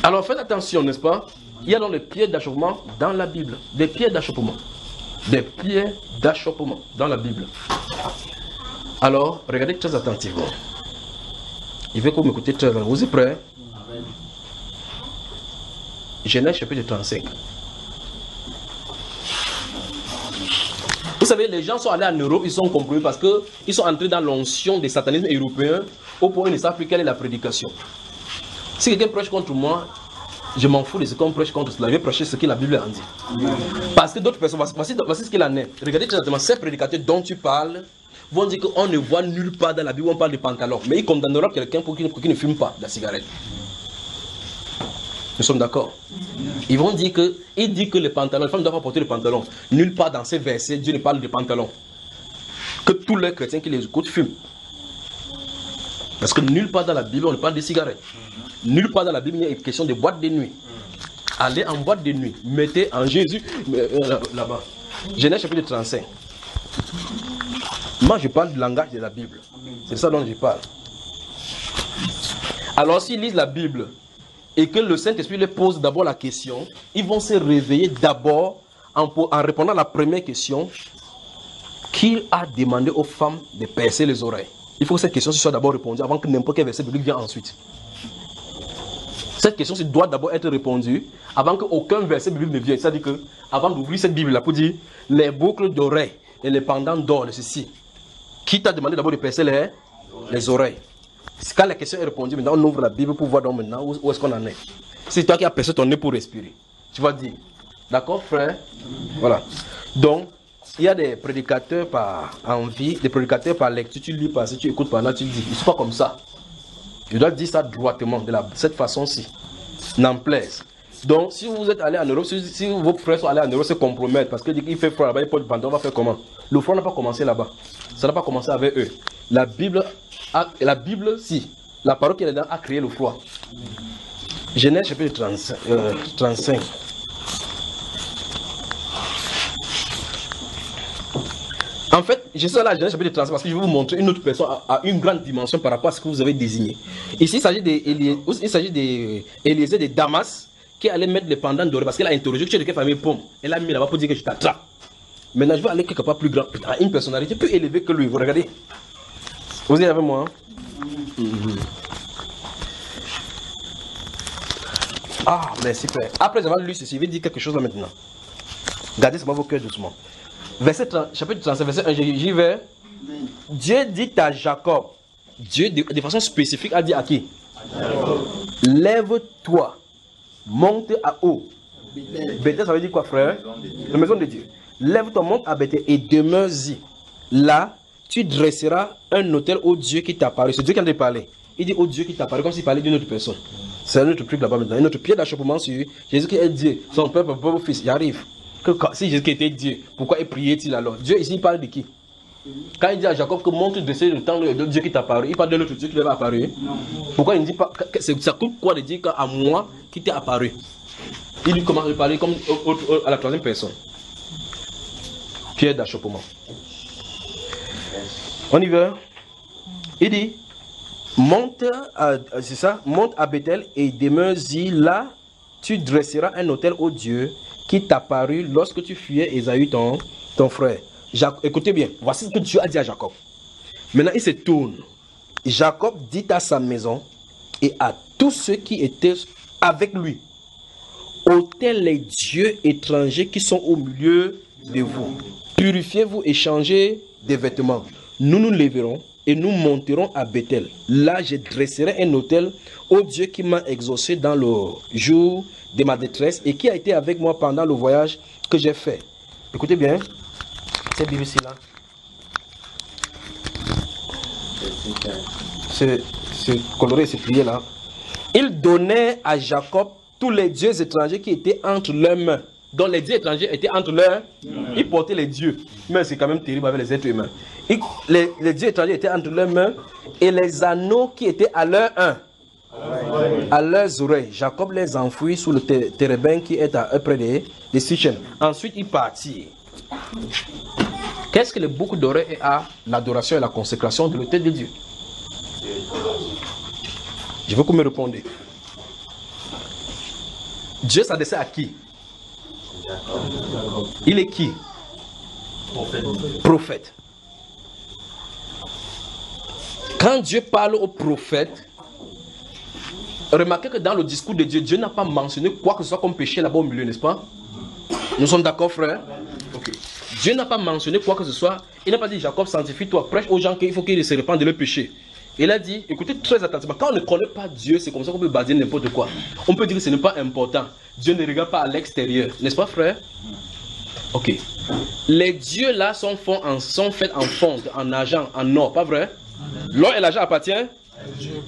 Alors faites attention, n'est-ce pas? Il y a donc les pieds d'achoppement dans la Bible. Des pieds d'achoppement. Des pieds d'achoppement dans la Bible. Alors, regardez très attentivement. Il veut que vous m'écoutez très attentivement. Vous êtes prêts? Genèse chapitre 35. Vous savez, les gens sont allés en Europe, ils sont compromis parce qu'ils sont entrés dans l'onction des satanismes européens au point où ils ne savent plus quelle est la prédication. Si quelqu'un prêche contre moi, Je m'en fous de ce qu'on prêche contre cela. Je vais prêcher ce que la Bible en dit. Parce que d'autres personnes, voici ce qu'il en est. Regardez exactement, ces prédicateurs dont tu parles vont dire qu'on ne voit nulle part dans la Bible où on parle de pantalon. Mais ils condamneront quelqu'un pour qu'il ne fume pas de la cigarette. Nous sommes d'accord. Ils vont dire que, les pantalons, les femmes ne doivent pas porter le pantalon. Nulle part dans ces versets, Dieu ne parle de pantalon. Que tous les chrétiens qui les écoutent fument. Parce que nulle part dans la Bible, on ne parle de cigarettes. Nulle part dans la Bible, il y a une question de boîte de nuit. Allez en boîte de nuit. Mettez en Jésus, là-bas. Genèse chapitre 35. Moi, je parle du langage de la Bible. C'est ça dont je parle. Alors, s'ils lisent la Bible et que le Saint-Esprit leur pose d'abord la question, ils vont se réveiller d'abord en répondant à la première question qu'il a demandé aux femmes de percer les oreilles. Il faut que cette question soit d'abord répondue avant que n'importe quel verset biblique vienne ensuite. Cette question doit d'abord être répondue avant qu'aucun verset biblique ne vienne. C'est-à-dire que avant d'ouvrir cette Bible-là pour dire les boucles d'oreilles et les pendants d'or de ceci, qui t'a demandé d'abord de percer les oreilles. Quand la question est répondue, maintenant on ouvre la Bible pour voir donc maintenant où est-ce qu'on en est. C'est toi qui as percé ton nez pour respirer. Tu vas dire, d'accord frère? Voilà. Donc, il y a des prédicateurs par envie, des prédicateurs par lecture, tu lis par, si tu écoutes par là, tu dis, ils ne sont pas comme ça. Je dois dire ça droitement, de cette façon-ci. N'en plaise. Donc, si vous êtes allé en Europe, si vos frères sont allés en Europe, se compromettent parce qu'il fait froid là-bas, il porte le pantalon, on va faire comment? Le froid n'a pas commencé là-bas. Ça n'a pas commencé avec eux. La Bible, si, la parole qui est dedans a créé le froid. Genèse chapitre 35. En fait, je suis là à Genèse chapitre 35 parce que je vais vous montrer une autre personne à une grande dimension par rapport à ce que vous avez désigné. Ici, il s'agit d'Éliézer de Damas qui allait mettre les pendants dorés parce qu'elle a interrogé tu es de quelle famille pomme. Elle a mis là-bas pour dire que je t'attrape. Maintenant, je vais aller quelque part plus grand, à une personnalité plus élevée que lui. Vous regardez. Vous êtes avec moi? Ah, mais super. Après avoir lu ceci, je vais dire quelque chose là maintenant. Gardez seulement vos cœurs doucement. Chapitre 35, verset 1, j'y vais. Dieu dit à Jacob, Dieu de façon spécifique a dit à qui? Lève-toi, monte à haut. Bethel, ça veut dire quoi, frère? La maison de Dieu. Lève-toi, monte à Bethel et demeure-y. Là, tu dresseras un autel au Dieu qui t'a parlé. C'est Dieu qui en a parlé. Il dit au Dieu qui t'a parlé comme s'il parlait d'une autre personne. C'est un autre truc là-bas maintenant. Un autre pied d'achoppement sur Jésus qui est Dieu. Son peuple, fils, il arrive. Si Jésus était Dieu, pourquoi il priait-il alors? Dieu ici il parle de qui? Quand il dit à Jacob que monte dresser le temps de Dieu qui t'a apparu, il parle de l'autre Dieu qui lui est apparu. Pourquoi il ne dit pas, ça coûte quoi de dire qu'à moi qui t'est apparu? Il lui commence à parler comme à la troisième personne. Pierre d'achoppement. On y va. Il dit, monte à Bethel et demeure-y. Là, tu dresseras un autel au Dieu qui t'apparut lorsque tu fuyais Ésaü ton frère. Écoutez bien, voici ce que Dieu a dit à Jacob. Maintenant, il se tourne. Jacob dit à sa maison et à tous ceux qui étaient avec lui, ôtez les dieux étrangers qui sont au milieu de vous. Purifiez-vous et changez des vêtements. Nous nous lèverons et nous monterons à Bethel. Là, je dresserai un autel au Dieu qui m'a exaucé dans le jour de ma détresse et qui a été avec moi pendant le voyage que j'ai fait. Écoutez bien, cette Bible ici là. C'est coloré, c'est plié là. Il donnait à Jacob tous les dieux étrangers qui étaient entre leurs mains. Donc les dieux étrangers étaient entre leurs mains. Il portait les dieux. Mais c'est quand même terrible avec les êtres humains. Les dieux étrangers étaient entre leurs mains et les anneaux qui étaient à leurs oreilles. Jacob les enfouit sous le térébin qui est près des Sichem. Ensuite, il partit. Qu'est-ce que les boucles d'oreilles est à l'adoration et la consécration de l'autel de Dieu? Je veux que vous me répondiez. Dieu s'adressait à qui? Il est qui? Prophète. Quand Dieu parle au prophète, remarquez que dans le discours de Dieu, Dieu n'a pas mentionné quoi que ce soit comme péché là-bas au milieu, n'est-ce pas? Nous sommes d'accord, frère? Okay. Dieu n'a pas mentionné quoi que ce soit. Il n'a pas dit, Jacob, sanctifie-toi, prêche aux gens qu'il faut qu'ils se répandent de leur péché. Il a dit, écoutez très attentivement, quand on ne connaît pas Dieu, c'est comme ça qu'on peut bâtir n'importe quoi. On peut dire que ce n'est pas important. Dieu ne regarde pas à l'extérieur. N'est-ce pas, frère? Ok. Les dieux là sont faits en fonte, en argent, en or, pas vrai? L'or et l'argent appartiennent?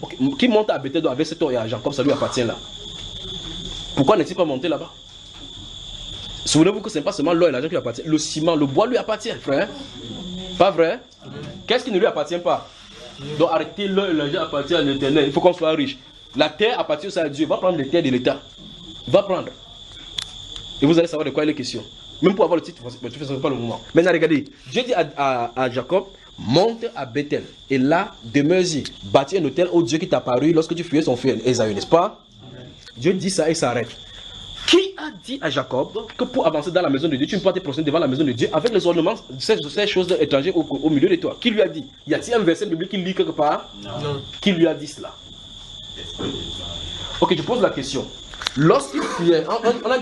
Okay. Qui monte à Bethel avec cet or et argent, comme ça lui appartient là? Pourquoi n'est-il pas monté là-bas? Souvenez-vous que ce n'est pas seulement l'or et l'argent qui lui appartient. Le ciment, le bois lui appartient, frère. Pas vrai? Qu'est-ce qui ne lui appartient pas? Donc arrêtez, l'or et l'argent appartient à l'Éternel. Il faut qu'on soit riche. La terre appartient aussi à Dieu. Va prendre les terres de l'État. Va prendre. Et vous allez savoir de quoi il est question. Même pour avoir le titre, tu ne fais pas le moment. Maintenant, regardez. Dieu dit à Jacob, monte à Bethel. Et là, demeure-y. Bâtis un hôtel au Dieu qui t'a apparu lorsque tu fuyais son fils Ésaü, n'est-ce pas? Dieu dit ça et s'arrête. Qui a dit à Jacob que pour avancer dans la maison de Dieu, tu ne peux pas te prosterner devant la maison de Dieu avec les ornements, ces choses étrangères au milieu de toi? Qui lui a dit? Y a-t-il un verset biblique qui lit quelque part? Non. Qui lui a dit cela? Ok, je pose la question. Lorsqu'il fuyait,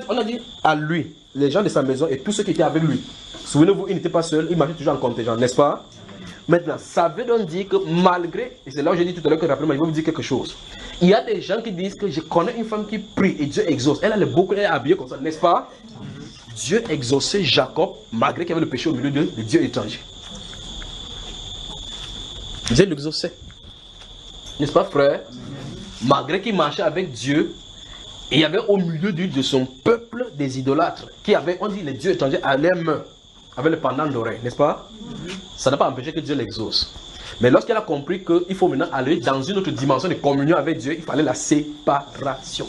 on a dit à lui, les gens de sa maison et tous ceux qui étaient avec lui. Souvenez-vous, il n'était pas seul, il marchait toujours en contingent, n'est-ce pas? Maintenant, ça veut donc dire que malgré, et c'est là où j'ai dit tout à l'heure que rappelez-moi, je vais vous dire quelque chose. Il y a des gens qui disent que je connais une femme qui prie et Dieu exauce. Elle a les boucles, elle est habillée comme ça, n'est-ce pas? Dieu exauçait Jacob malgré qu'il y avait le péché au milieu de Dieu étranger. Dieu l'exauçait. N'est-ce pas, frère? Malgré qu'il marchait avec Dieu, il y avait au milieu de son peuple des idolâtres qui avaient, on dit, les dieux étrangers à leurs mains, avec le pendant d'oreille, n'est-ce pas? Ça n'a pas empêché que Dieu l'exauce. Mais lorsqu'elle a compris qu'il faut maintenant aller dans une autre dimension de communion avec Dieu, il fallait la séparation.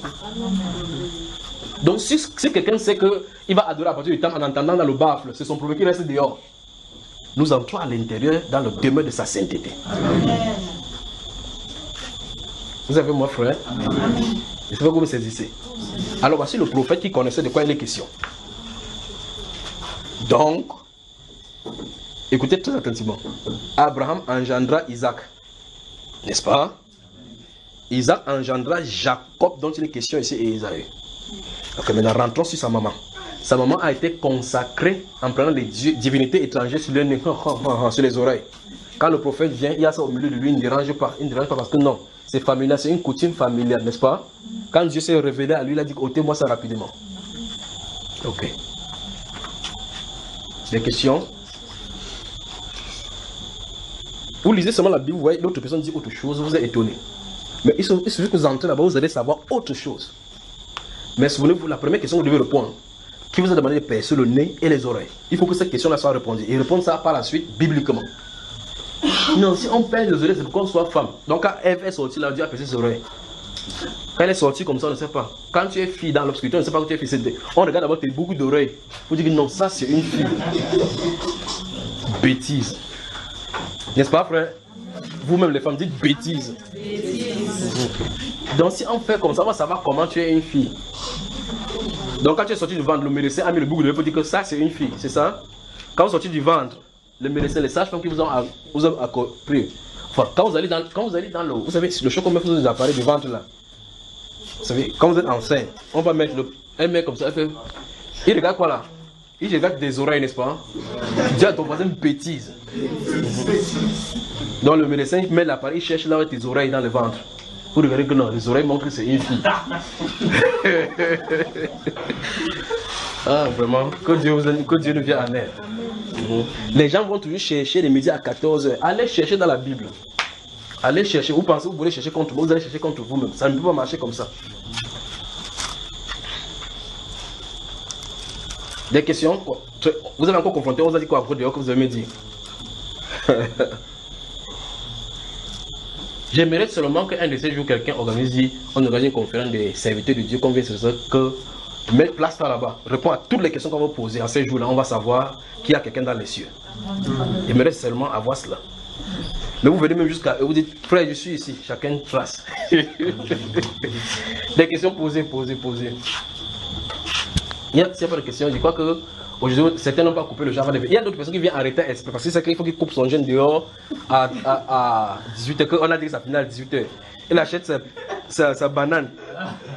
Donc si quelqu'un sait qu'il va adorer à partir du temps en entendant dans le baffle, c'est son problème qui reste dehors. Nous entrons à l'intérieur dans le demeure de sa sainteté. Amen. Vous avez moi, frère? Il faut que vous me saisissez. Alors voici le prophète qui connaissait de quoi il est question. Donc, écoutez très attentivement. Abraham engendra Isaac. N'est-ce pas? Isaac engendra Jacob, dont il est question ici, et Ésaü. Ok, maintenant rentrons sur sa maman. Sa maman a été consacrée en prenant les divinités étrangères sur, sur les oreilles. Quand le prophète vient, il y a ça au milieu de lui, il ne dérange pas. Il ne dérange pas parce que non, c'est familial, c'est une coutume familiale, n'est-ce pas? Quand Dieu s'est révélé à lui, il a dit ôtez-moi ça rapidement. Ok. Des questions? Vous lisez seulement la Bible, vous voyez l'autre personne dit autre chose, vous êtes étonné. Mais il suffit que vous entrez là-bas, vous allez savoir autre chose. Mais souvenez-vous, la première question que vous devez répondre, qui vous a demandé de percer le nez et les oreilles? Il faut que cette question-là soit répondue. Et répondre ça par la suite, bibliquement. Non, si on perce les oreilles, c'est pour qu'on soit femme. Donc quand Ève est sortie là, Dieu a percé ses oreilles. Quand elle est sortie comme ça, on ne sait pas. Quand tu es fille dans l'obscurité, on ne sait pas que tu es fille. On regarde d'abord tes boucles d'oreilles. Vous dites que non, ça c'est une fille. Bêtise. N'est-ce pas, frère? Vous-même, les femmes, dites bêtise. Donc si on fait comme ça, on va savoir comment tu es une fille. Donc quand tu es sorti du ventre, le médecin a mis le boucle d'oreille pour dire que ça c'est une fille, c'est ça? Quand vous sortez du ventre, le médecin, les sages-femmes qui vous ont pris. Enfin, quand vous allez dans le, vous savez, le choc qu'on met sur les appareils du ventre là. Vous savez, quand vous êtes enceinte, on va mettre elle met comme ça, elle fait. Il regarde quoi là? Il regarde des oreilles, n'est-ce pas? Dis à ton voisin une bêtise. Donc le médecin met l'appareil, il cherche là où tes oreilles dans le ventre. Vous regardez que non, les oreilles montrent que c'est une fille. Ah, vraiment, que Dieu nous vienne en aide. Les gens vont toujours chercher les médias à 14h. Allez chercher dans la Bible. Allez chercher. Vous pensez que vous voulez chercher contre vous, vous allez chercher contre vous-même. Ça ne peut pas marcher comme ça. Des questions? Vous avez encore confronté, on vous a dit quoi après dehors que vous avez dit? J'aimerais seulement qu'un de ces jours, quelqu'un organise une conférence des serviteurs de Dieu, qu'on vienne sur ça, que mettre place là-bas, répond à toutes les questions qu'on va poser en ces jours-là, on va savoir qu'il y a quelqu'un dans les cieux. J'aimerais seulement avoir cela. Mais vous venez même jusqu'à eux, vous dites, frère, je suis ici, chacun trace. Des questions posées. S'il n'y a pas de questions, je crois que aujourd'hui, certains n'ont pas coupé le jardin. Il y a d'autres personnes qui viennent arrêter exprès parce que c'est qu'il faut qu'il coupe son jeûne dehors à 18h. On a dit que ça finit à 18h. Il achète sa banane,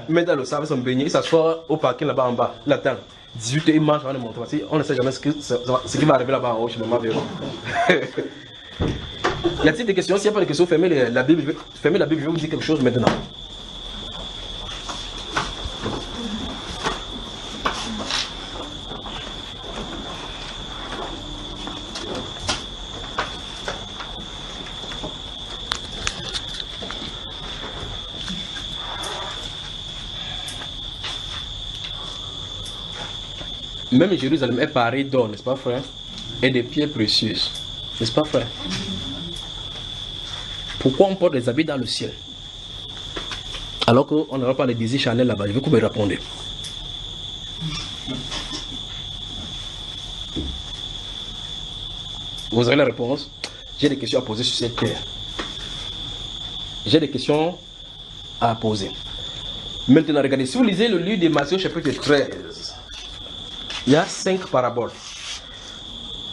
il met dans le sable son beignet, il s'assoit au parking là-bas en bas. Il attend. 18h, il mange avant de monter. On ne sait jamais ce qui va arriver là-bas en haut chez Maman Véro. Y a-t-il des questions? S'il n'y a pas de questions, fermez la Bible. Je vais vous dire quelque chose maintenant. Même Jérusalem est parée d'or, n'est-ce pas, frère? Et des pierres précieuses, n'est-ce pas, frère? Pourquoi on porte des habits dans le ciel? Alors qu'on n'aura pas les désirs charnels là-bas. Je veux que vous me répondiez. Vous avez la réponse? J'ai des questions à poser sur cette terre. J'ai des questions à poser. Maintenant, regardez, si vous lisez le livre de Matthieu chapitre 13, il y a 5 paraboles.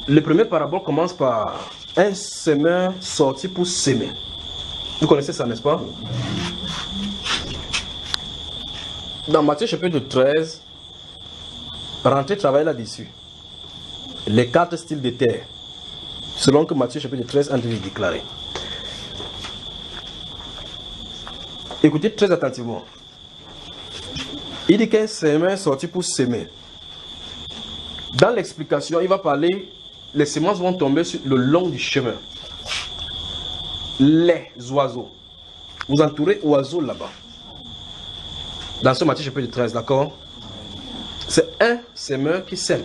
Le premier parabole commence par un semeur sorti pour s'aimer. Vous connaissez ça, n'est-ce pas? Dans Matthieu chapitre 13, rentrez travailler là-dessus. Les 4 styles de terre, selon que Matthieu chapitre 13 a entendu déclarer. Écoutez très attentivement. Il dit qu'un semeur sorti pour s'aimer. Dans l'explication, il va parler, les semences vont tomber sur le long du chemin. Les oiseaux. Vous entourez oiseaux là-bas. Dans ce Matthieu chapitre 13, d'accord? C'est un semeur qui sème.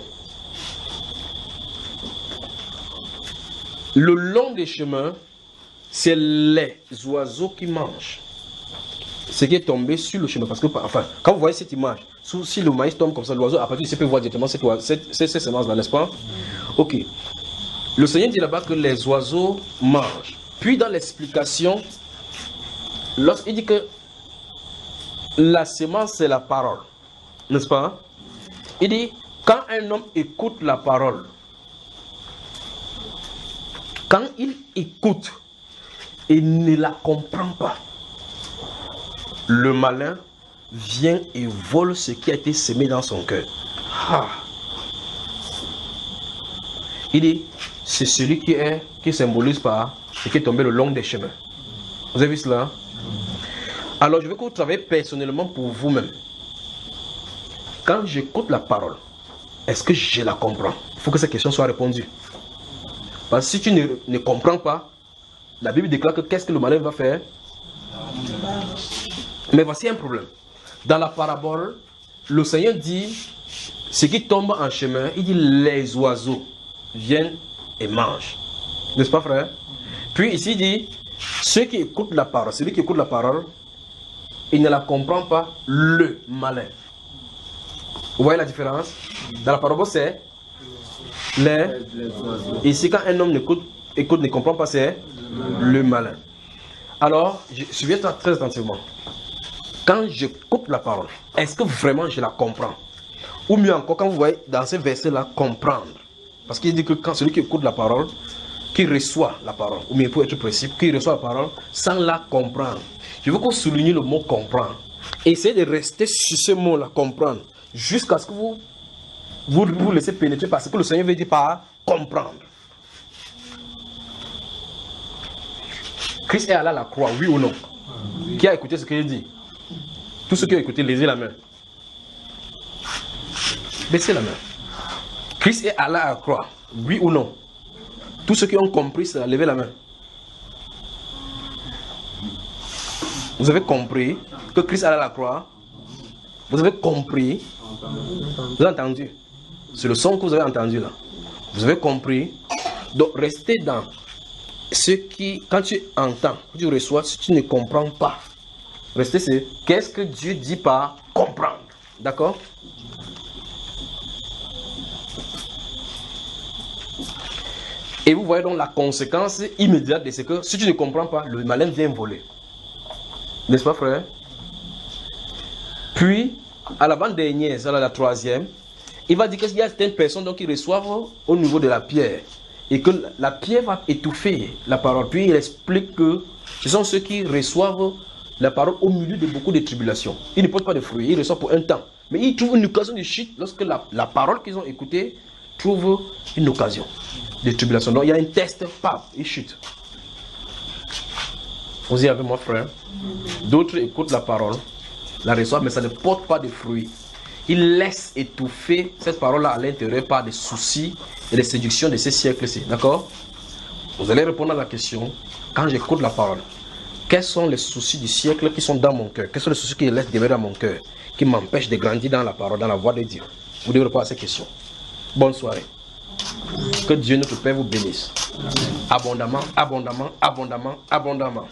Le long des chemins, c'est les oiseaux qui mangent. Ce qui est tombé sur le chemin. Parce que, enfin, quand vous voyez cette image, si le maïs tombe comme ça, l'oiseau, à partir de peut voir directement ces semences-là, n'est-ce pas? Ok. Le Seigneur dit là-bas que les oiseaux mangent. Puis dans l'explication, lorsqu'il dit que la semence, c'est la parole. N'est-ce pas? Il dit, quand un homme écoute la parole, quand il écoute et ne la comprend pas, le malin vient et vole ce qui a été semé dans son cœur. Ah. Il dit, c'est celui qui symbolise par ce qui est tombé le long des chemins. Vous avez vu cela? Alors je veux que vous travaillez personnellement pour vous-même. Quand j'écoute la parole, est-ce que je la comprends? Il faut que cette question soit répondue. Parce que si tu ne comprends pas, la Bible déclare que qu'est-ce que le malin va faire? Mais voici un problème. Dans la parabole, le Seigneur dit, ce qui tombe en chemin, il dit les oiseaux viennent et mangent. N'est-ce pas, frère? Puis ici, il dit, ceux qui écoutent la parole, celui qui écoute la parole, il ne la comprend pas, le malin. Vous voyez la différence? Dans la parabole, c'est les ici, quand un homme écoute, ne comprend pas, c'est le malin. Alors, suivez-toi très attentivement. Quand j'écoute la parole, est-ce que vraiment je la comprends? Ou mieux encore, quand vous voyez dans ces versets-là, comprendre. Parce qu'il dit que quand celui qui écoute la parole, qui reçoit la parole, ou mieux pour être précis, qui reçoit la parole sans la comprendre. Je veux qu'on souligne le mot comprendre. Essayez de rester sur ce mot-là, comprendre, jusqu'à ce que vous laissez pénétrer parce que le Seigneur veut dire par comprendre. Christ est allé à la croix, oui ou non? Qui a écouté ce qu'il dit? Tous ceux qui ont écouté, levez la main. Baissez la main. Christ est allé à la croix, oui ou non? Tous ceux qui ont compris ça, levez la main. Vous avez compris que Christ est allé à la croix? Vous avez compris? Vous avez entendu? C'est le son que vous avez entendu là. Vous avez compris? Donc restez dans ce qui, quand tu entends, quand tu reçois, si tu ne comprends pas, restez c'est qu'est-ce que Dieu dit par comprendre. D'accord? Et vous voyez donc la conséquence immédiate de ce que si tu ne comprends pas, le malin vient voler. N'est-ce pas, frère? Puis, à l'avant-dernière, c'est la troisième, il va dire qu'il y a certaines personnes donc, qui reçoivent au niveau de la pierre. Et que la pierre va étouffer la parole. Puis il explique que ce sont ceux qui reçoivent la parole au milieu de beaucoup de tribulations. Ils ne portent pas de fruits, ils reçoivent pour un temps. Mais ils trouvent une occasion de chute lorsque la parole qu'ils ont écoutée trouve une occasion de tribulation. Donc il y a un test, paf, ils chutent. Vous y avez moi, frère. D'autres écoutent la parole, la reçoivent, mais ça ne porte pas de fruits. Ils laissent étouffer cette parole-là à l'intérieur par des soucis et des séductions de ces siècles-ci. D'accord? Vous allez répondre à la question, quand j'écoute la parole, quels sont les soucis du siècle qui sont dans mon cœur? Quels sont les soucis qui laissent demeurer dans mon cœur, qui m'empêchent de grandir dans la parole, dans la voie de Dieu? Vous devez répondre à ces questions. Bonne soirée. Que Dieu, notre Père, vous bénisse. Abondamment, abondamment, abondamment, abondamment.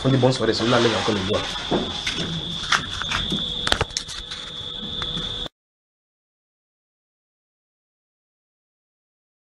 On dit bonne soirée, celui-là lève encore le doigt.